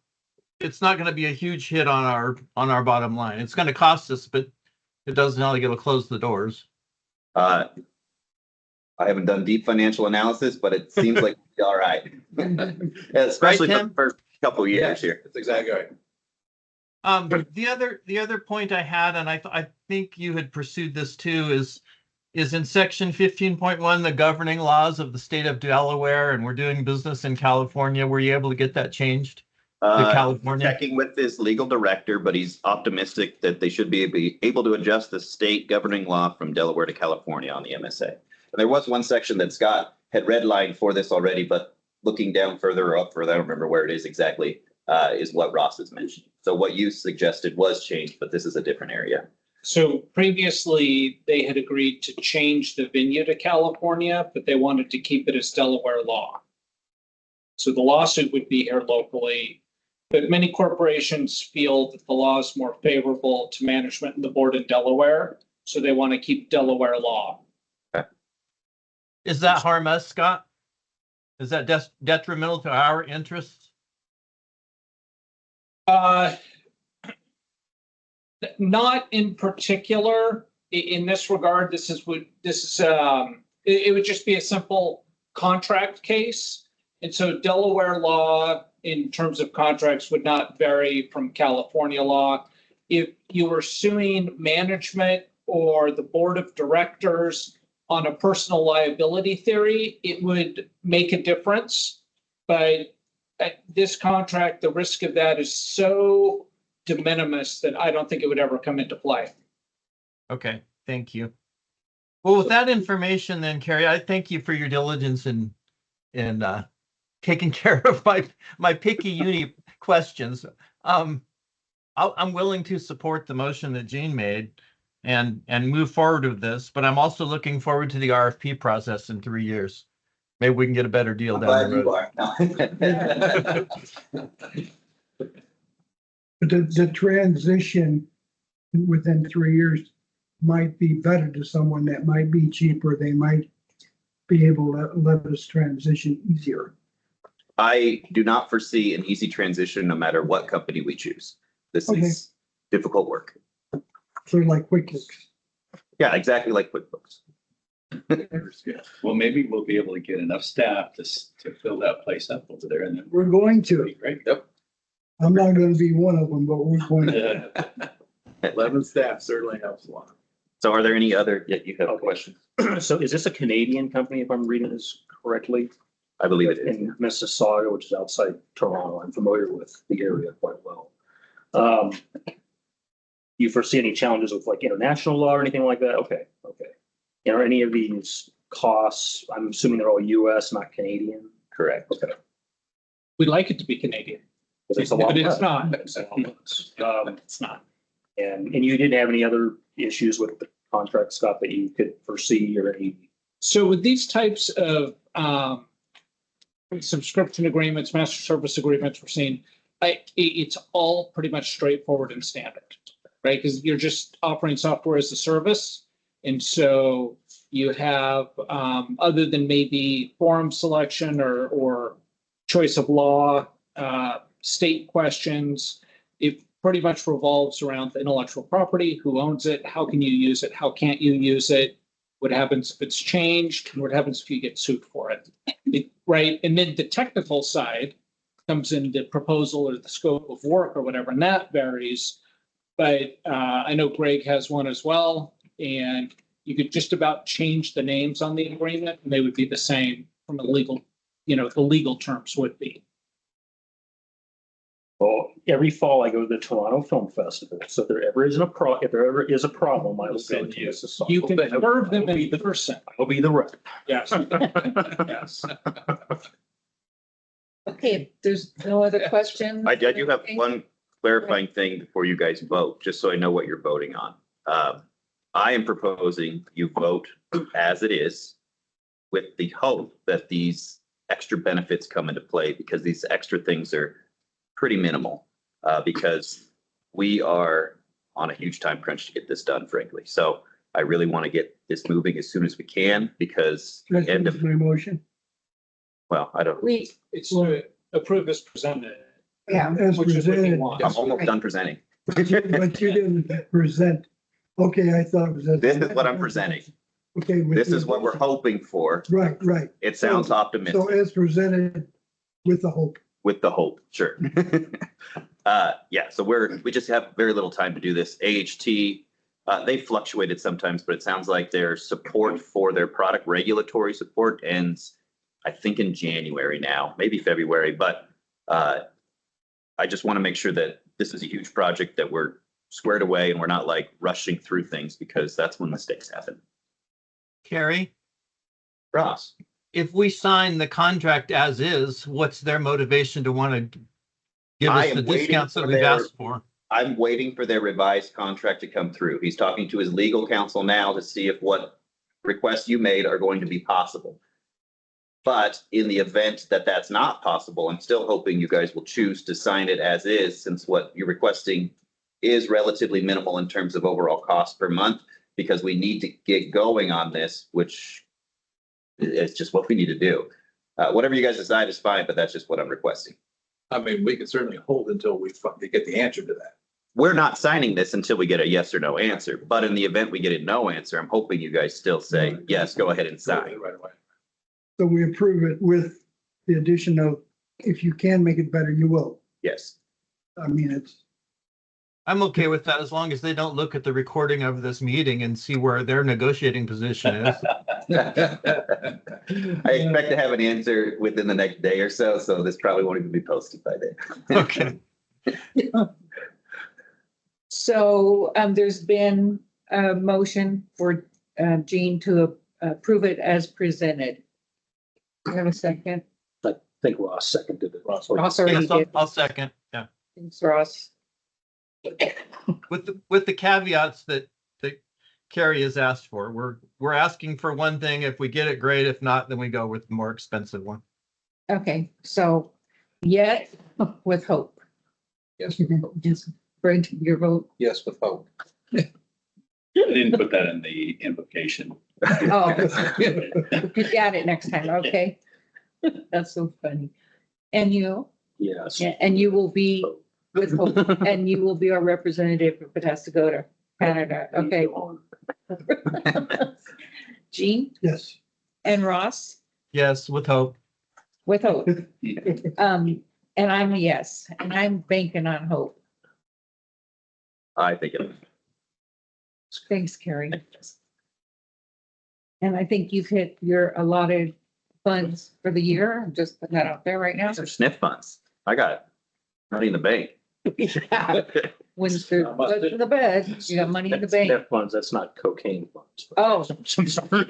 it's not going to be a huge hit on our bottom line. It's going to cost us, but it doesn't only going to close the doors. I haven't done deep financial analysis, but it seems like it'll be all right. Especially Right, for Tim? the first couple of years here. That's exactly right. The other point I had, and I think you had pursued this too, is in section 15.1, the governing laws of the state of Delaware, and we're doing business in California. Were you able to get that changed to California? Checking with his legal director, but he's optimistic that they should be able to adjust the state governing law from Delaware to California on the MSA. And there was one section that Scott had redlined for this already, but looking down further or up further, I don't remember where it is exactly, is what Ross has mentioned. So what you suggested was changed, but this is a different area. So previously, they had agreed to change the venue to California, but they wanted to keep it as Delaware law. So the lawsuit would be here locally, but many corporations feel that the law is more favorable to management and the board in Delaware, so they want to keep Delaware law. Does that harm us, Scott? Is that detrimental to our interests? Not in particular. In this regard, it would just be a simple contract case. And so Delaware law in terms of contracts would not vary from California law. if you were suing management or the board of directors on a personal liability theory, it would make a difference. But at this contract, the risk of that is so de minimis that I don't think it would ever come into play. Okay, thank you. Well, with that information then, Carrie, I thank you for your diligence in taking care of my picky uni questions. I'm willing to support the motion that Jean made and move forward with this, but I'm also looking forward to the RFP process in 3 years. Maybe we can get a better deal down the road. The transition within 3 years might be better to someone that might be cheaper. They might be able to let us transition easier. I do not foresee an easy transition no matter what company we choose. This Okay. is difficult work. Sort of like quick looks. Yeah, exactly like QuickBooks. Well, maybe we'll be able to get enough staff to fill that place up over there and then We're going it'll to. be great. I'm not gonna be one of them, but we're going to. 11 staff certainly helps a lot. So are there any other, yeah, you have Okay. questions? So is this a Canadian company, if I'm reading this correctly? I believe it is. In Mississauga, which is outside Toronto. I'm familiar with the area quite well. You foresee any challenges with like international law or anything like that? Okay. And are any of these costs, I'm assuming they're all US, not Canadian? Correct. Okay. We'd like it to be Canadian, Because it's a lot but it's less. not. It's a lot less. It's not. And you didn't have any other issues with the contract, Scott, that you could foresee or any? So with these types of subscription agreements, master service agreements, we're seeing, it's all pretty much straightforward and standard, right? Because you're just offering software as a service. And so you have, other than maybe forum selection or choice of law, state questions, it pretty much revolves around the intellectual property, who owns it, how can you use it, how can't you use it, what happens if it's changed, and what happens if you get sued for it, right? And then the technical side comes in the proposal or the scope of work or whatever, and that varies. But I know Greg has one as well, and you could just about change the names on the agreement, and they would be the same from a legal, the legal terms would be. Well, every fall I go to the Toronto Film Festival. So if there ever is if there ever is a problem, I will go to Mississauga. You can serve them in person. I'll be the rep. Yes. Yes. Okay, there's no other questions? I do have one clarifying thing before you guys vote, just so I know what you're voting on. I am proposing you vote as it is with the hope that these extra benefits come into play, because these extra things are pretty minimal, because we are on a huge time crunch to get this done, frankly. So I really want to get this moving as soon as we can, because the end That's of, my motion. well, I don't, It's to approve as presented. Yeah. As Which is what you presented, want. I'm almost done presenting. but you didn't present. Okay, I thought it was. This is what I'm presenting. Okay. with This the- is what we're hoping for. Right. It sounds So optimistic. as presented with the hope. With the hope, sure. Yeah, so we just have very little time to do this. AHT, they fluctuated sometimes, but it sounds like their support for their product regulatory support ends, I think, in January now, maybe February, but I just want to make sure that this is a huge project that we're squared away and we're not like rushing through things, because that's when mistakes happen. Carrie, Ross? if we sign the contract as is, what's their motivation to want to give I us the am waiting discounts that for we've their- asked for? I'm waiting for their revised contract to come through. He's talking to his legal counsel now to see if what requests you made are going to be possible. But in the event that that's not possible, I'm still hoping you guys will choose to sign it as is, since what you're requesting is relatively minimal in terms of overall cost per month, because we need to get going on this, which is just what we need to do. Whatever you guys decide is fine, but that's just what I'm requesting. I mean, we can certainly hold until we get the answer to that. We're not signing this until we get a yes or no answer, but in the event we get a no answer, I'm hoping you guys still say, yes, go ahead and sign. Right away. So we approve it with the addition of, if you can make it better, you will. Yes. I mean, it's, I'm okay with that as long as they don't look at the recording of this meeting and see where their negotiating position is. I expect to have an answer within the next day or so, so this probably won't even be posted by then. Okay. So, there's been a motion for, Jean to approve it as presented. Do you have a second? I think Ross seconded it. Ross already Yes, did. I'll second. Yeah. Thanks, Ross. With the caveats that Carrie has asked for. We're asking for one thing. If we get it, great. If not, then we go with the more expensive one. Okay, so, yet with hope. Yes, Yes, Brent, your vote. yes, with hope. I didn't put that in the invocation. Oh, you got it next time, okay? That's so funny. And you, Yes. and you will be with hope, and you will be our representative if it has to go to Canada, okay? Jean Yes. and Ross Yes, with hope. with hope. And I'm a yes, and I'm banking on hope. I think it. Thanks, Carrie. And I think you've hit your allotted funds for the year. I'm just putting that out there right now. These are SNF funds. I got money in the bank. When they're put in the bed, you got money in the bank. SNF funds, that's not cocaine funds. Oh, I'm sorry.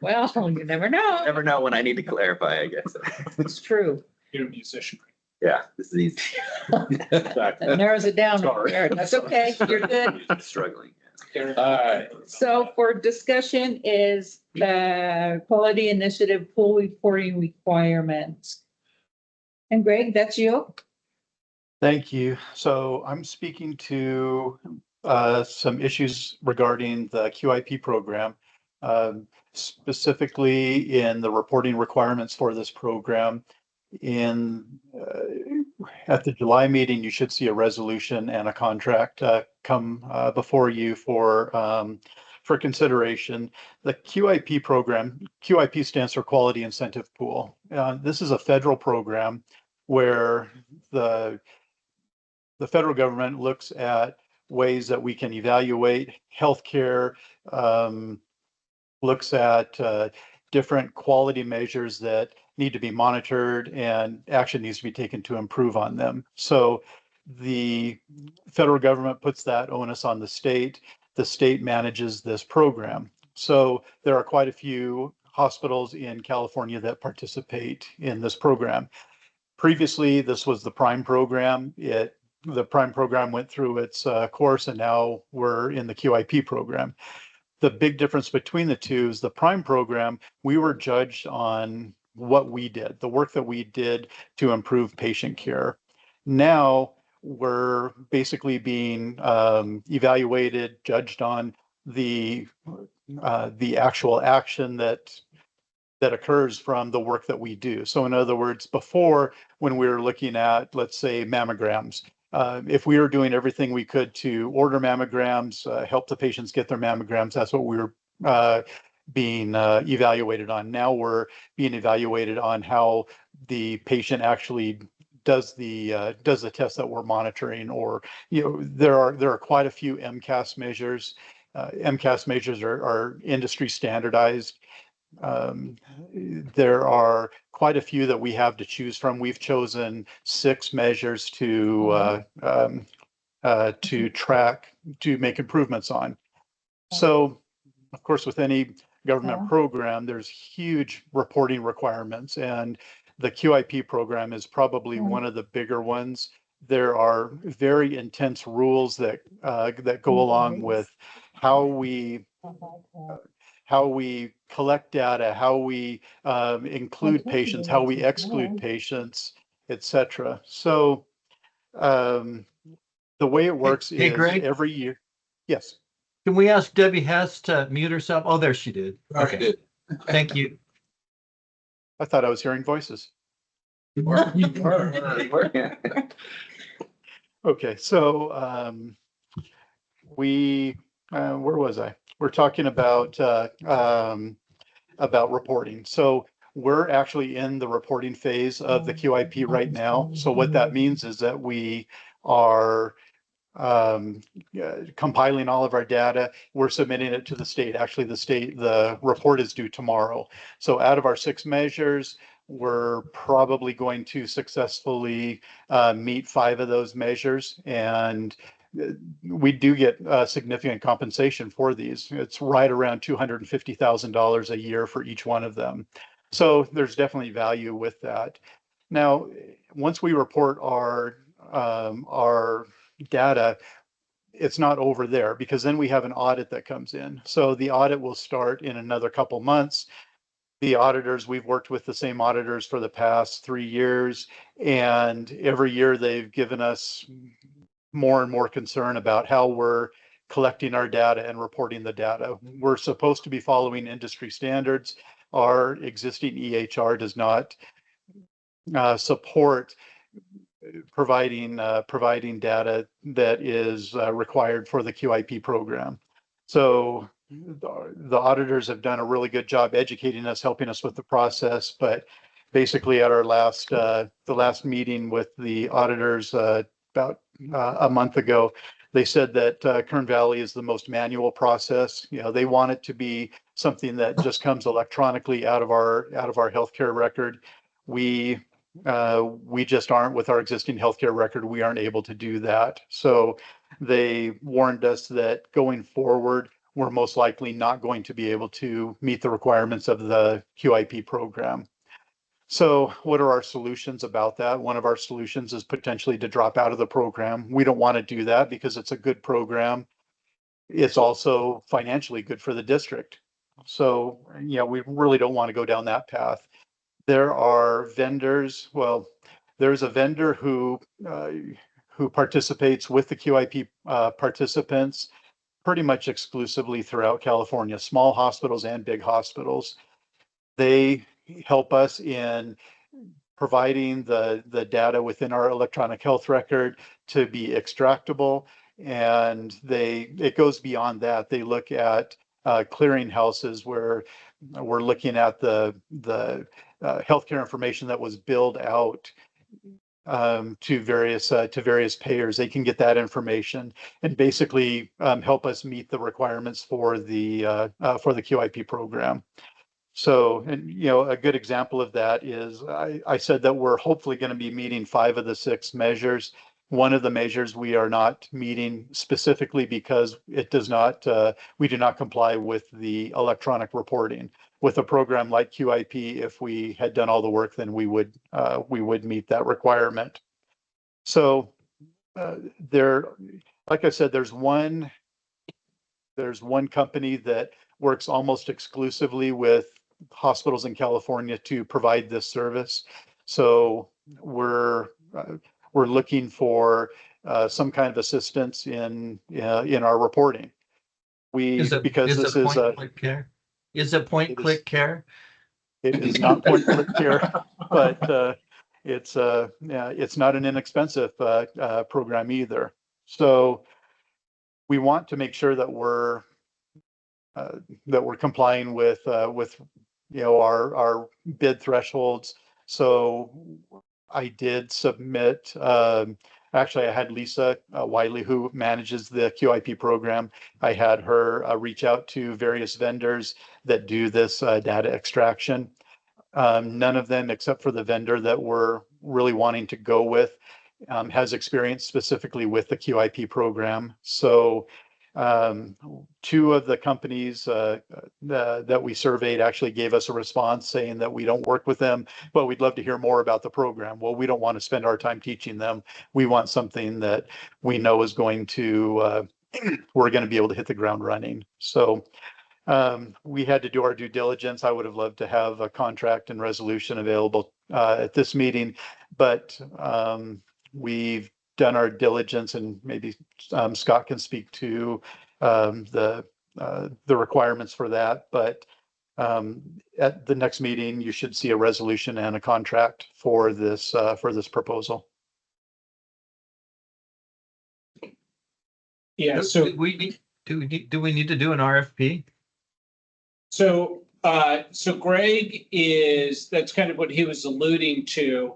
well, you never know. Never know when I need to clarify, I guess. It's true. You're a musician. Yeah, this is easy. That narrows it down. Sorry. there. That's okay. You're good. Struggling. All right. So for discussion is the quality initiative pool reporting requirements. And Greg, that's you? Thank you. So I'm speaking to some issues regarding the QIP program, specifically in the reporting requirements for this program. At the July meeting, you should see a resolution and a contract come before you for consideration. The QIP program, QIP stands for Quality Incentive Pool. This is a federal program where the federal government looks at ways that we can evaluate healthcare, looks at different quality measures that need to be monitored and action needs to be taken to improve on them. So the federal government puts that onus on the state. The state manages this program. So there are quite a few hospitals in California that participate in this program. Previously, this was the PRIME program. The PRIME program went through its course, and now we're in the QIP program. The big difference between the two is the PRIME program, we were judged on what we did, the work that we did to improve patient care. Now we're basically being evaluated, judged on the actual action that occurs from the work that we do. So in other words, before, when we were looking at, let's say, mammograms, if we were doing everything we could to order mammograms, help the patients get their mammograms, that's what we were being evaluated on. Now we're being evaluated on how the patient actually does the test that we're monitoring, or there are quite a few MCAS measures. MCAS measures are industry standardized. There are quite a few that we have to choose from. We've chosen 6 measures to track, to make improvements on. So, of course, with any government program, there's huge reporting requirements, and the QIP program is probably one of the bigger ones. There are very intense rules that go along with how we collect data, how we include patients, how we exclude patients, etc. So the way it works Hey, is Greg? every year. Yes. Can we ask Debbie Hess to mute herself? Oh, there she did. Okay, thank you. I thought I was hearing voices. Okay, so where was I? We're talking about reporting. So we're actually in the reporting phase of the QIP right now. So what that means is that we are compiling all of our data. We're submitting it to the state. Actually, the report is due tomorrow. So out of our 6 measures, we're probably going to successfully meet 5 of those measures. And we do get significant compensation for these. It's right around $250,000 a year for each one of them. So there's definitely value with that. Now, once we report our data, it's not over there, because then we have an audit that comes in. So the audit will start in another couple months. The auditors, we've worked with the same auditors for the past 3 years, and every year they've given us more and more concern about how we're collecting our data and reporting the data. We're supposed to be following industry standards. Our existing EHR does not support providing data that is required for the QIP program. So the auditors have done a really good job educating us, helping us with the process. But basically, at our the last meeting with the auditors about a month ago, they said that Kern Valley is the most manual process. You know, they want it to be something that just comes electronically out of our healthcare record. We just aren't, with our existing healthcare record, we aren't able to do that. So they warned us that going forward, we're most likely not going to be able to meet the requirements of the QIP program. So what are our solutions about that? One of our solutions is potentially to drop out of the program. We don't want to do that because it's a good program. It's also financially good for the district. So, yeah, we really don't want to go down that path. There are vendors. Well, there's a vendor who participates with the QIP participants pretty much exclusively throughout California, small hospitals and big hospitals. They help us in providing the data within our electronic health record to be extractable. And it goes beyond that. They look at clearinghouses where we're looking at the healthcare information that was billed out to various payers. They can get that information and basically help us meet the requirements for the QIP program. So, and you know, a good example of that is I said that we're hopefully going to be meeting 5 of the 6 measures. One of the measures we are not meeting specifically because it does not, we do not comply with the electronic reporting. With a program like QIP, if we had done all the work, then we would meet that requirement. So like I said, there's one company that works almost exclusively with hospitals in California to provide this service. So we're looking for some kind of assistance in our reporting. Is it point click care? It is not point click care, but it's not an inexpensive program either. So we want to make sure that we're complying with you know, our bid thresholds. So I did submit. Actually, I had Lisa Wiley, who manages the QIP program. I had her reach out to various vendors that do this data extraction. None of them, except for the vendor that we're really wanting to go with, has experience specifically with the QIP program. So 2 of the companies that we surveyed actually gave us a response saying that we don't work with them, but we'd love to hear more about the program. Well, we don't want to spend our time teaching them. We want something that we know is going to, we're going to be able to hit the ground running. So we had to do our due diligence. I would have loved to have a contract and resolution available at this meeting, but we've done our diligence, and maybe Scott can speak to the requirements for that. But at the next meeting, you should see a resolution and a contract for this proposal. Yeah. So do we need to do an RFP? So Greg that's kind of what he was alluding to.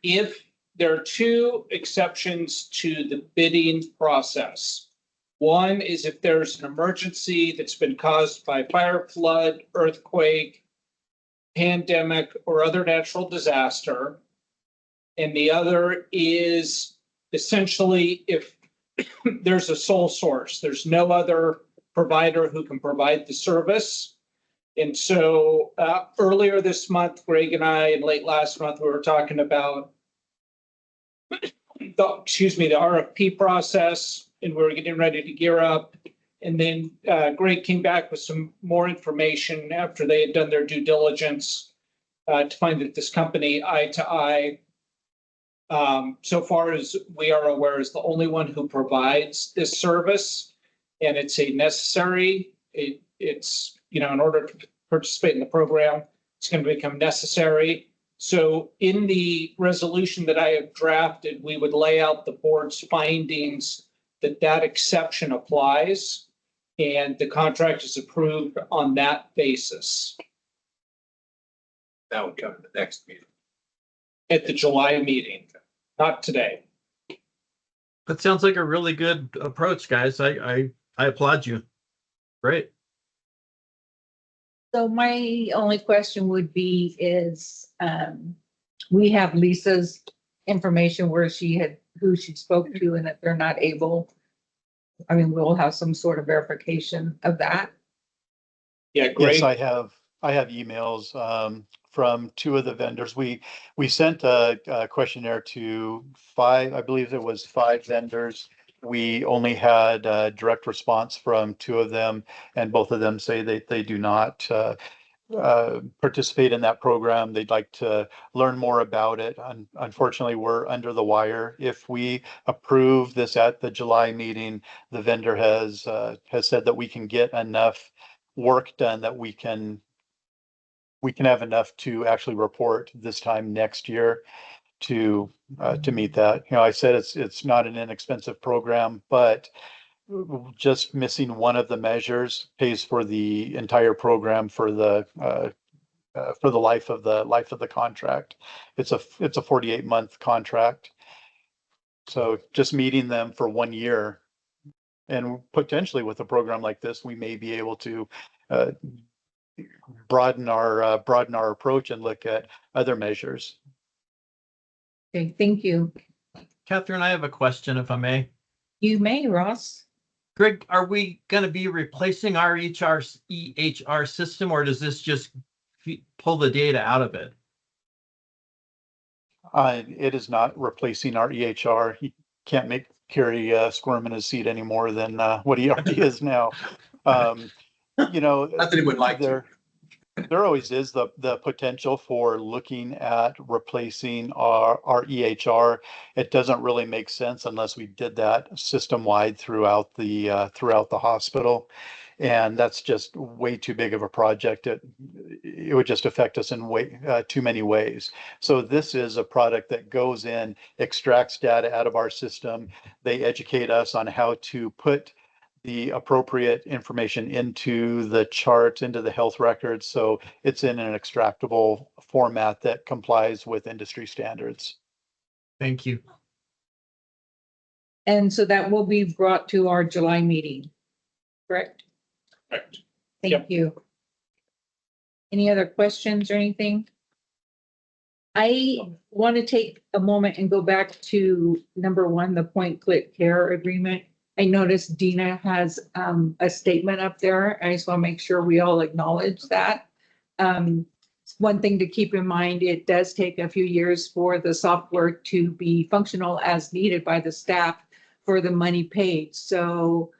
If there are two exceptions to the bidding process. One is if there's an emergency that's been caused by fire, flood, earthquake, pandemic, or other natural disaster. And the other is essentially if there's a sole source, there's no other provider who can provide the service. And so earlier this month, Greg and I, and late last month, we were talking about the RFP process, and we were getting ready to gear up. And then Greg came back with some more information after they had done their due diligence to find that this company, Eye to Eye, so far as we are aware, is the only one who provides this service, and it's a necessary. It's in order to participate in the program, it's going to become necessary. So in the resolution that I have drafted, we would lay out the board's findings that exception applies, and the contract is approved on that basis That would come to the next meeting. at the July meeting, not today. That sounds like a really good approach, guys. I applaud you. Great. So my only question would be is, we have Lisa's information where who she spoke to, and that they're not able. I mean, we'll have some sort of verification of that. Yeah, Greg. Yes, I have emails from two of the vendors. We sent a questionnaire to five, I believe it was 5 vendors. We only had a direct response from 2 of them, and both of them say that they do not participate in that program. They'd like to learn more about it. Unfortunately, we're under the wire. If we approve this at the July meeting, the vendor has said that we can get enough work done that we can have enough to actually report this time next year to meet that. I said it's not an inexpensive program, but just missing one of the measures pays for the entire program for the life of the contract. It's a 48-month contract. So just meeting them for 1 year, and potentially with a program like this, we may be able to broaden our approach and look at other measures. Okay, thank you. Catherine, I have a question, if I may. You may, Ross. Greg, are we going to be replacing our EHR system, or does this just pull the data out of it? It is not replacing our EHR. He can't make Kerry squirm in his seat any more than what he already is now. Not that he would like to. There always is the potential for looking at replacing our EHR. It doesn't really make sense unless we did that system-wide throughout the hospital. And that's just way too big of a project. It would just affect us in way too many ways. So this is a product that goes in, extracts data out of our system. They educate us on how to put the appropriate information into the charts, into the health records. So it's in an extractable format that complies with industry standards. Thank you. And so that will be brought to our July meeting, correct? Correct. Thank you. Any other questions or anything? I want to take a moment and go back to number 1, the point click care agreement. I noticed Dina has a statement up there. I just want to make sure we all acknowledge that. One thing to keep in mind, it does take a few years for the software to be functional as needed by the staff for the money paid. So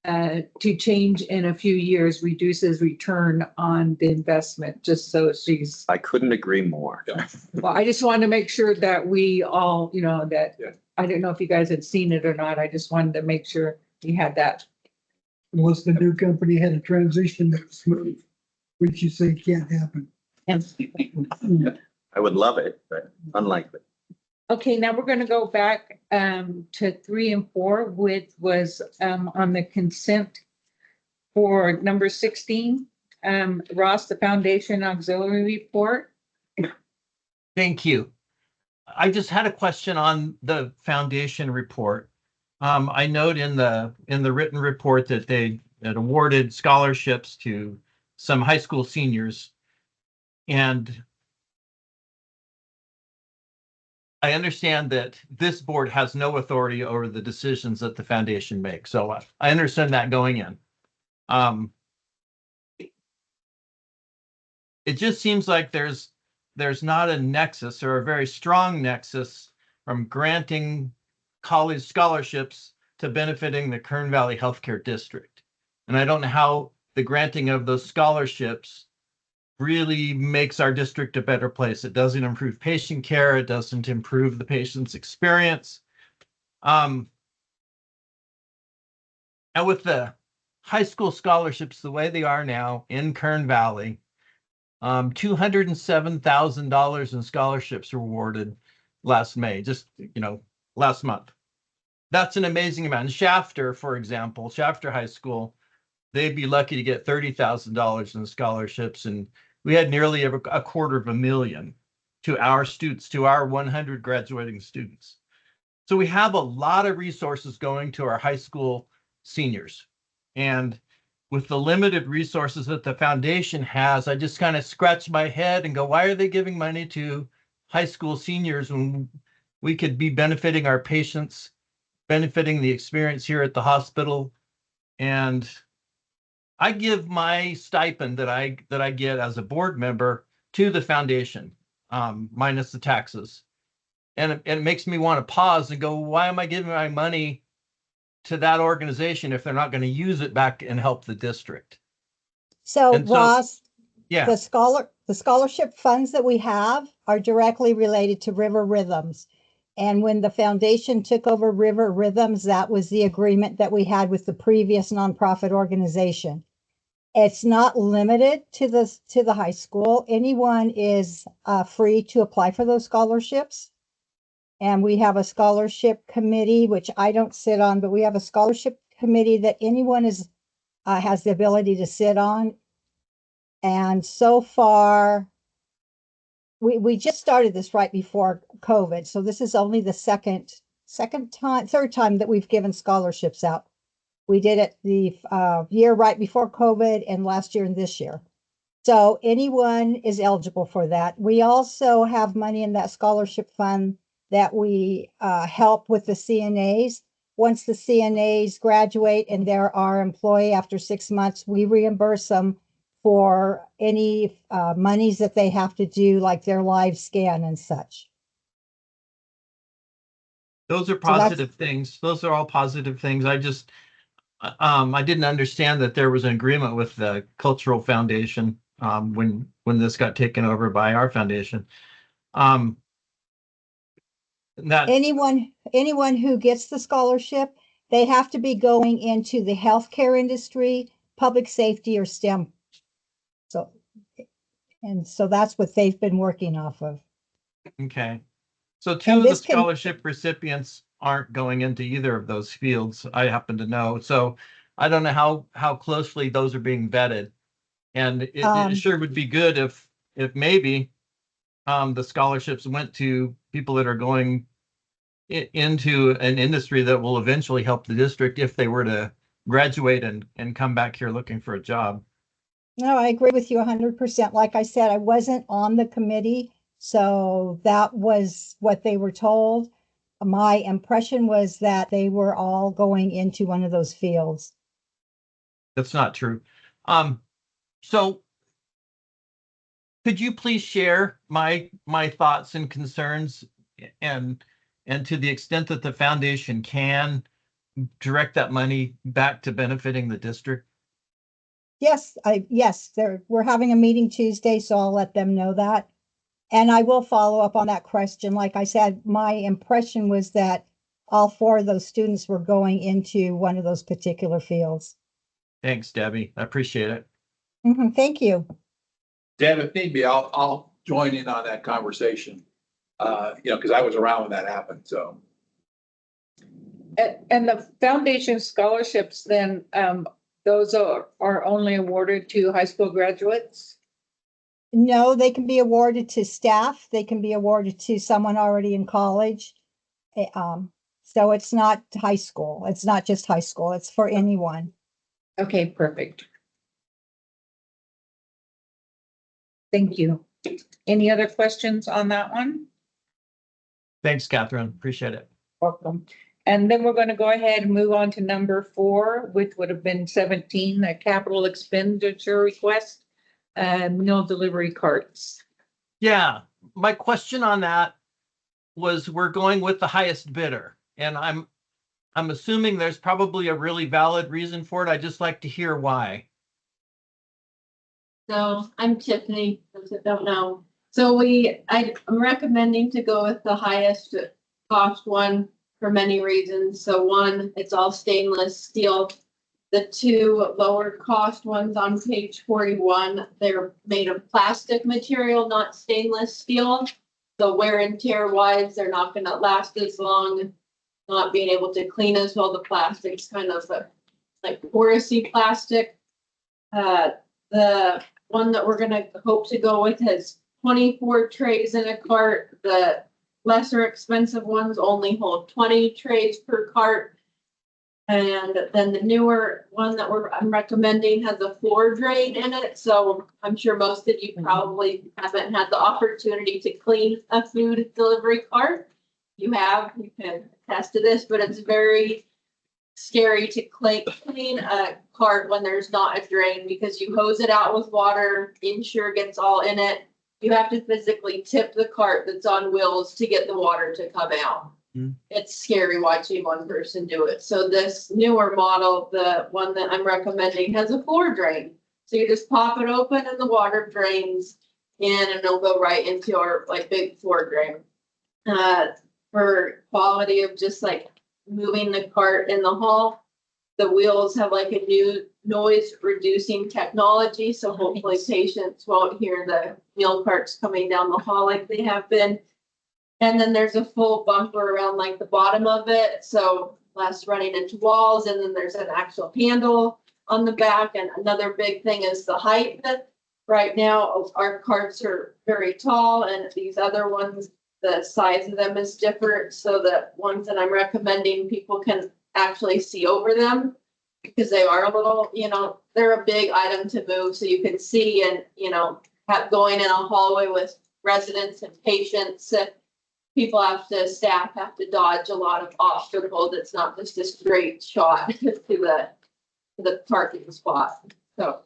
to change in a few years reduces return on the investment, just so she's. I couldn't agree more. Well, I just wanted to make sure that we all, that. Yeah. I don't know if you guys had seen it or not. I just wanted to make sure we had that. Unless the new company had a transition that was smooth, which you say can't happen. I would love it, but unlikely. Okay, now we're going to go back to 3 and 4, which was on the consent for number 16. Ross, the Foundation Auxiliary Report. Thank you. I just had a question on the foundation report. I note in the written report that they had awarded scholarships to some high school seniors. And I understand that this board has no authority over the decisions that the foundation makes. So I understand that going in. It just seems like there's not a nexus or a very strong nexus from granting college scholarships to benefiting the Kern Valley Healthcare District. And I don't know how the granting of those scholarships really makes our district a better place. It doesn't improve patient care. It doesn't improve the patient's experience. And with the high school scholarships the way they are now in Kern Valley, $207,000 in scholarships were awarded last May, just, last month. That's an amazing amount. And Shafter, for example, Shafter High School, they'd be lucky to get $30,000 in scholarships. And we had nearly $250,000 to our students, to our 100 graduating students. So we have a lot of resources going to our high school seniors. And with the limited resources that the foundation has, I just kind of scratch my head and go, why are they giving money to high school seniors when we could be benefiting our patients, benefiting the experience here at the hospital? And I give my stipend that I get as a board member to the foundation, minus the taxes. And it makes me want to pause and go, why am I giving my money to that organization if they're not going to use it back and help the district? So And so- Ross, Yeah, the scholarship funds that we have are directly related to River Rhythms. And when the foundation took over River Rhythms, that was the agreement that we had with the previous nonprofit organization. It's not limited to the high school. Anyone is free to apply for those scholarships. And we have a scholarship committee, which I don't sit on, but we have a scholarship committee that anyone has the ability to sit on. And so far, we just started this right before COVID. So this is only the third time that we've given scholarships out. We did it the year right before COVID and last year and this year. So anyone is eligible for that. We also have money in that scholarship fund that we help with the CNAs. Once the CNAs graduate and they're our employee after 6 months, we reimburse them for any monies that they have to do, like their live scan and such. those are that's- positive things. Those are all positive things. I just, I didn't understand that there was an agreement with the Cultural Foundation when this got taken over by our foundation. That Anyone who gets the scholarship, they have to be going into the healthcare industry, public safety, or STEM. So that's what they've been working off of. Okay. So two And of the this can- scholarship recipients aren't going into either of those fields, I happen to know. So I don't know how closely those are being vetted. And it sure would be good if maybe the scholarships went to people that are going into an industry that will eventually help the district if they were to graduate and come back here looking for a job. No, I agree with you 100%. Like I said, I wasn't on the committee, so that was what they were told. My impression was that they were all going into one of those fields. That's not true. So could you please share my thoughts and concerns and to the extent that the foundation can direct that money back to benefiting the district? Yes, we're having a meeting Tuesday, so I'll let them know that. And I will follow up on that question. Like I said, my impression was that all 4 of those students were going into one of those particular fields. Thanks, Debbie. I appreciate it. Thank you. Deb, if need be, I'll join in on that conversation. Because I was around when that happened, so. And the foundation scholarships, then, those are only awarded to high school graduates? No, they can be awarded to staff. They can be awarded to someone already in college. So it's not high school. It's not just high school. It's for anyone. Okay, perfect. Thank you. Any other questions on that one? Thanks, Catherine. Appreciate it. Welcome. And then we're going to go ahead and move on to number 4, which would have been 17, the capital expenditure request, meal delivery carts. Yeah, my question on that was we're going with the highest bidder, and I'm assuming there's probably a really valid reason for it. I'd just like to hear why. So I'm Tiffany, those that don't know. So I'm recommending to go with the highest cost one for many reasons. So one, it's all stainless steel. The 2 lower cost ones on page 41, they're made of plastic material, not stainless steel. So wear and tear wise, they're not gonna last as long, not being able to clean as well. The plastic's kind of like porousy plastic. The one that we're gonna hope to go with has 24 trays in a cart. The lesser expensive ones only hold 20 trays per cart. And then the newer one that I'm recommending has a floor drain in it. So I'm sure most of you probably haven't had the opportunity to clean a food delivery cart. You can attest to this, but it's very scary to clean a cart when there's not a drain because you hose it out with water, Ensure gets all in it. You have to physically tip the cart that's on wheels to get the water to come out. It's scary watching one person do it. So this newer model, the one that I'm recommending, has a floor drain. So you just pop it open and the water drains in and it'll go right into our like big floor drain. For quality of just like moving the cart in the hall, the wheels have like a new noise reducing technology. So hopefully patients won't hear the meal carts coming down the hall like they have been. And then there's a full bumper around like the bottom of it, so less running into walls. And then there's an actual handle on the back. And another big thing is the height. Right now, our carts are very tall, and these other ones, the size of them is different. So the ones that I'm recommending, people can actually see over them because they are a little, they're a big item to move. So you can see and, going in a hallway with residents and patients. Staff have to dodge a lot of obstacles. It's not just a straight shot to the parking spot. So.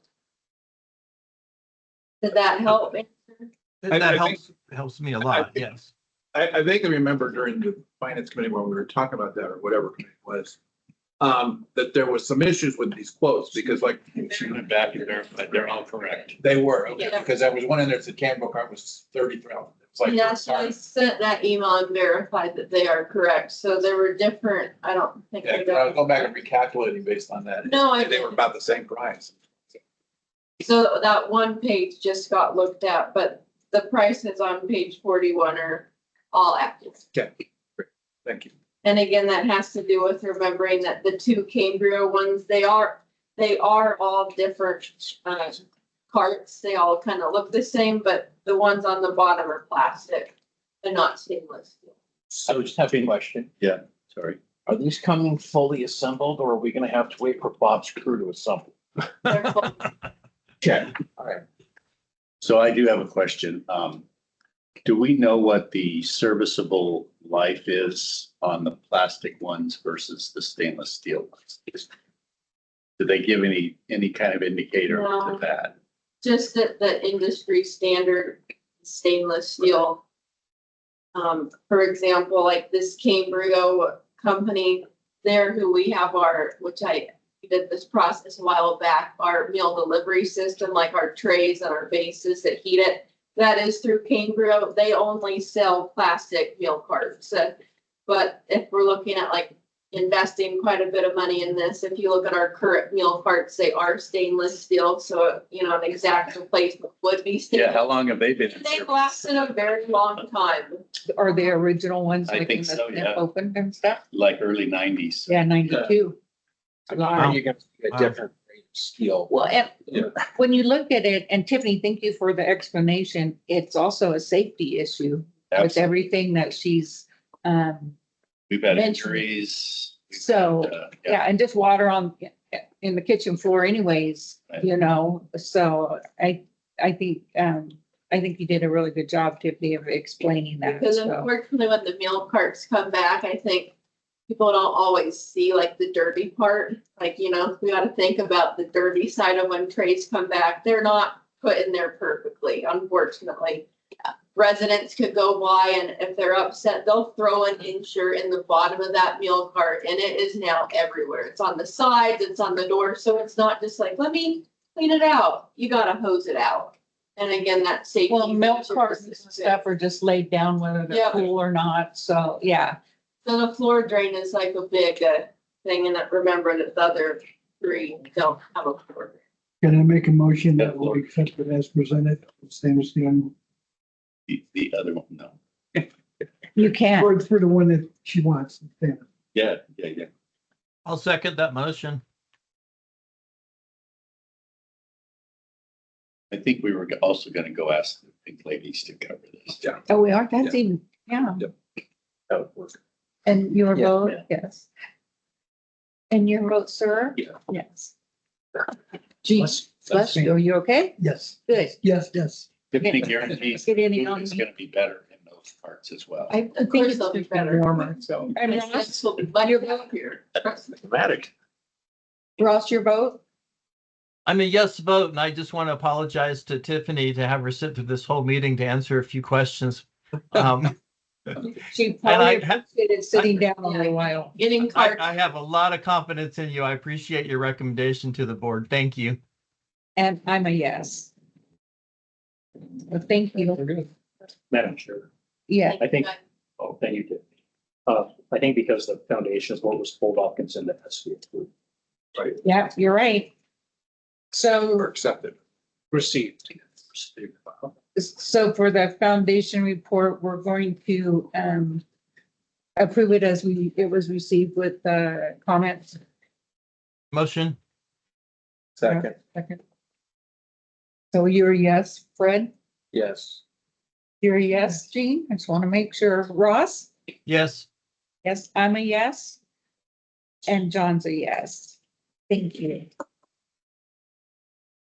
Did that help? I Helps me a lot, yes. I vaguely remember during the finance committee when we were talking about that or whatever committee it was, that there was some issues with these quotes because like. She went back and verified they're all correct. They were, okay, Yeah. because there was one in there that said Campbell cart was 30,000. It's like. Yes, I sent that email and verified that they are correct. So there were different, I don't think. Yeah, I was going back and recalculating based on that. No, I And they were about the same price. So that one page just got looked at, but the prices on page 41 are all active. Okay, great. Thank you. And again, that has to do with remembering that the 2 Cambria ones, they are all different carts. They all kind of look the same, but the ones on the bottom are plastic. They're not stainless steel. So just have a question. Yeah, sorry. Are these coming fully assembled or are we gonna have to wait for Bob's crew to assemble? They're full- Okay. All right. So I do have a question. Do we know what the serviceable life is on the plastic ones versus the stainless steel ones? Do they give any kind of indicator No. to that? Just that the industry standard stainless steel. For example, like this Cambrio company, they're who we have we did this process a while back, our meal delivery system, like our trays and our bases that heat it. That is through Cambrio. They only sell plastic meal carts. But if we're looking at like investing quite a bit of money in this, if you look at our current meal carts, they are stainless steel. So, an exact replacement would be Yeah, stainless. how long have they been? in They've service? lasted a very long time. Are the original ones? I like think in the so, snip yeah. Opened and stuff? Like early 90s. Yeah, 92. Are you gonna see a different rate of steel. Well, and Yeah. when you look at it, and Tiffany, thank you for the explanation, it's also a safety issue with Absolutely. everything that she's, We've had mentioned. injuries. We've So, had, yeah, and just water on, in the kitchen floor anyways, you know, so I think you did a really good job, Tiffany, of explaining that. Because so. unfortunately, when the meal carts come back, I think people don't always see like the dirty part. Like, you know, we gotta think about the dirty side of when trays come back. They're not put in there perfectly, unfortunately. Residents could go by and if they're upset, they'll throw an insert in the bottom of that meal cart and it is now everywhere. It's on the sides, it's on the door, so it's not just like, let me clean it out. You gotta hose it out. And again, that safety. Well, milk feature cartons is and stuff are just laid down whether they're Yeah. cool or not, so, yeah. So the floor drain is like a big thing, and remember that the other three don't have a floor drain. Can I make a motion that will accept it as presented? Same as the other the other one, no. You can. one. For the one that she wants. Yeah. I'll second that motion. I think we were also gonna go ask the pink ladies to cover this. Yeah. Oh, we are, that's even, yeah. That would work. And your Yeah. vote, yes. And your vote, sir? Yeah. Yes. Geez, bless you, are you okay? Yes, Good. yes. Tiffany guarantees Get any food on is me. gonna be better in those parts as well. I think course it's they'll be just been better. warmer, so. And This Ross, will be much happier. Trust me. Dramatic. Ross, your vote? I'm a yes vote, and I just want to apologize to Tiffany to have her sit through this whole meeting to answer a few questions. She I probably ha- appreciated sitting down a little while. Getting carts. I have a lot of confidence in you. I appreciate your recommendation to the board. Thank you. And I'm a yes. Well, thank you. Madam Chair, Yeah, I think, oh, thank you, Tiffany. I think because the foundation's vote was pulled off consent, that has to be approved. yeah, you're right. So, Or accepted. Received. so for the foundation report, we're going to, approve it as it was received with, comments. Motion? Second, Second. So you're a yes, Fred? yes. You're a yes, Jean? I just want to make sure. Ross? Yes. Yes, I'm a yes. And John's a yes. Thank you.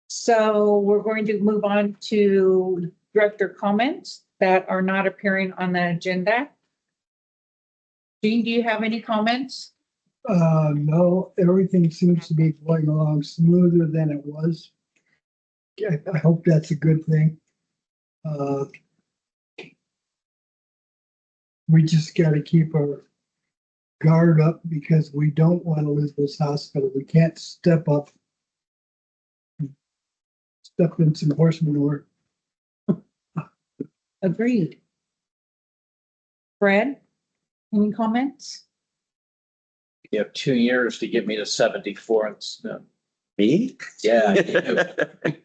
So we're going to move on to director comments that are not appearing on the agenda. Jean, do you have any comments? No, everything seems to be going along smoother than it was. I hope that's a good thing. We just gotta keep our guard up because we don't want to lose this hospital. We can't step up. Step in some horse manure. Agreed. Fred, any comments? You have 2 years to get me to 74 and no. Me? Yeah.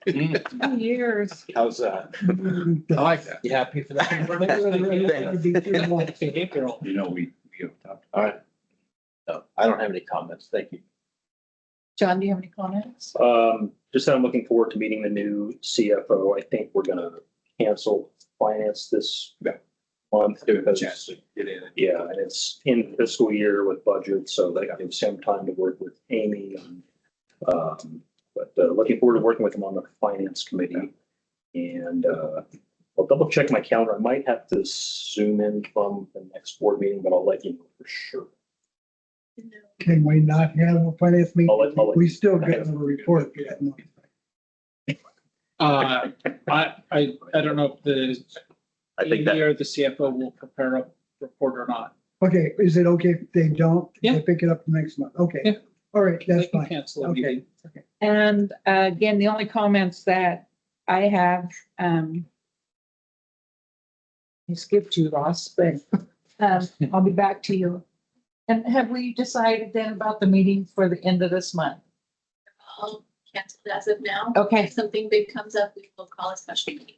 you do. 2 years. How's that? I like that. You happy for that? Behavioral. You know, we have talked. All right. No, I don't have any comments. Thank you. John, do you have any comments? Just that I'm looking forward to meeting the new CFO. I think we're gonna cancel finance this month Give it a chance because, to get in. yeah, and it's in fiscal year with budget, so that gives him time to work with Amy. And but looking forward to working with him on the finance committee. And I'll double check my calendar. I might have to zoom in from the next board meeting, but I'll let you know for sure. Can we not have a finance meeting? I'll let- We still get a report. yet. I don't know if the I think that, ED or the CFO will prepare a report or not. Okay, is it okay if they don't? Yeah. They pick it up next month? Okay. Yeah. All right, They that's can fine. cancel a Okay. meeting. And again, the only comments that I have, I skipped you, Ross, but I'll be back to you. And have we decided then about the meeting for the end of this month? I'll cancel it as of now. Okay, If something big comes up, we will call a special meeting.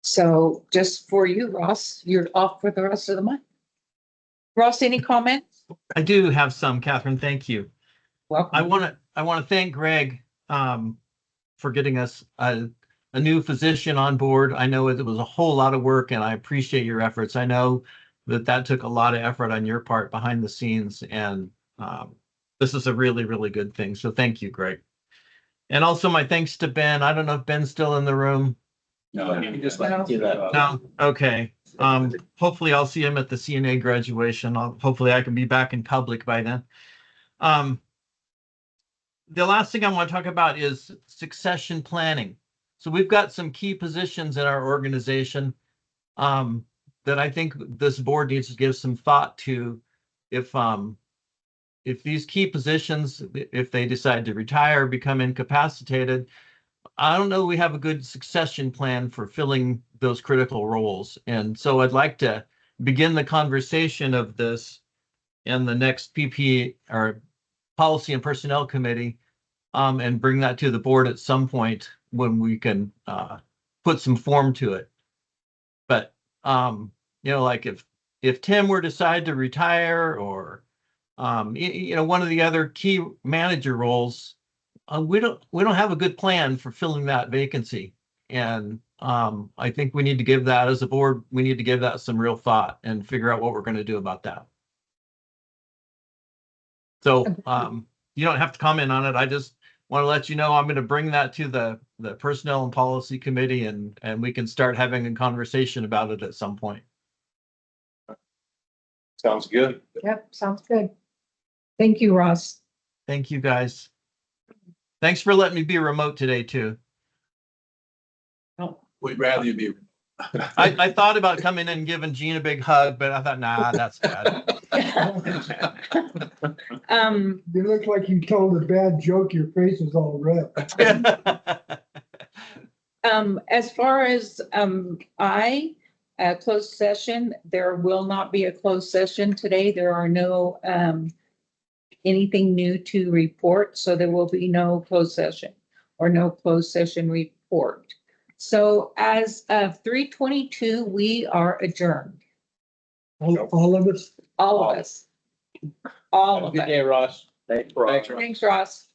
so just for you, Ross, you're off for the rest of the month. Ross, any comments? I do have some, Catherine. Thank you. I Welcome. want to I want to thank Greg for getting us a new physician on board. I know it was a whole lot of work and I appreciate your efforts. I know that took a lot of effort on your part behind the scenes, and this is a really, really good thing. So thank you, Greg. And also my thanks to Ben. I don't know if Ben's still in the room. No, You just No. like to do that. No, okay. Hopefully I'll see him at the CNA graduation. Hopefully I can be back in public by then. The last thing I want to talk about is succession planning. So we've got some key positions in our organization that I think this board needs to give some thought to. If these key positions, if they decide to retire, become incapacitated, I don't know we have a good succession plan for filling those critical roles. And so I'd like to begin the conversation of this in the next PP or Policy and Personnel Committee, and bring that to the board at some point when we can put some form to it. But like if Tim were to decide to retire, or one of the other key manager roles, we don't have a good plan for filling that vacancy. And I think we need to give that, as a board, we need to give that some real thought and figure out what we're going to do about that. So you don't have to comment on it. I just want to let you know I'm going to bring that to the Personnel and Policy Committee, and we can start having a conversation about it at some point. Sounds good. Yep, sounds good. Thank you, Ross. Thank you, guys. Thanks for letting me be remote today too. We'd rather you be. I thought about coming in and giving Gene a big hug, but I thought, nah, that's bad. You look like you told a bad joke, your face was all red. As far as closed session, there will not be a closed session today. There are no anything new to report, so there will be no closed session or no closed session report. So as of 3:22, we are adjourned. All of us? All of us. All of Good us. day, Ross. Thanks, Ross. Thanks, Ross.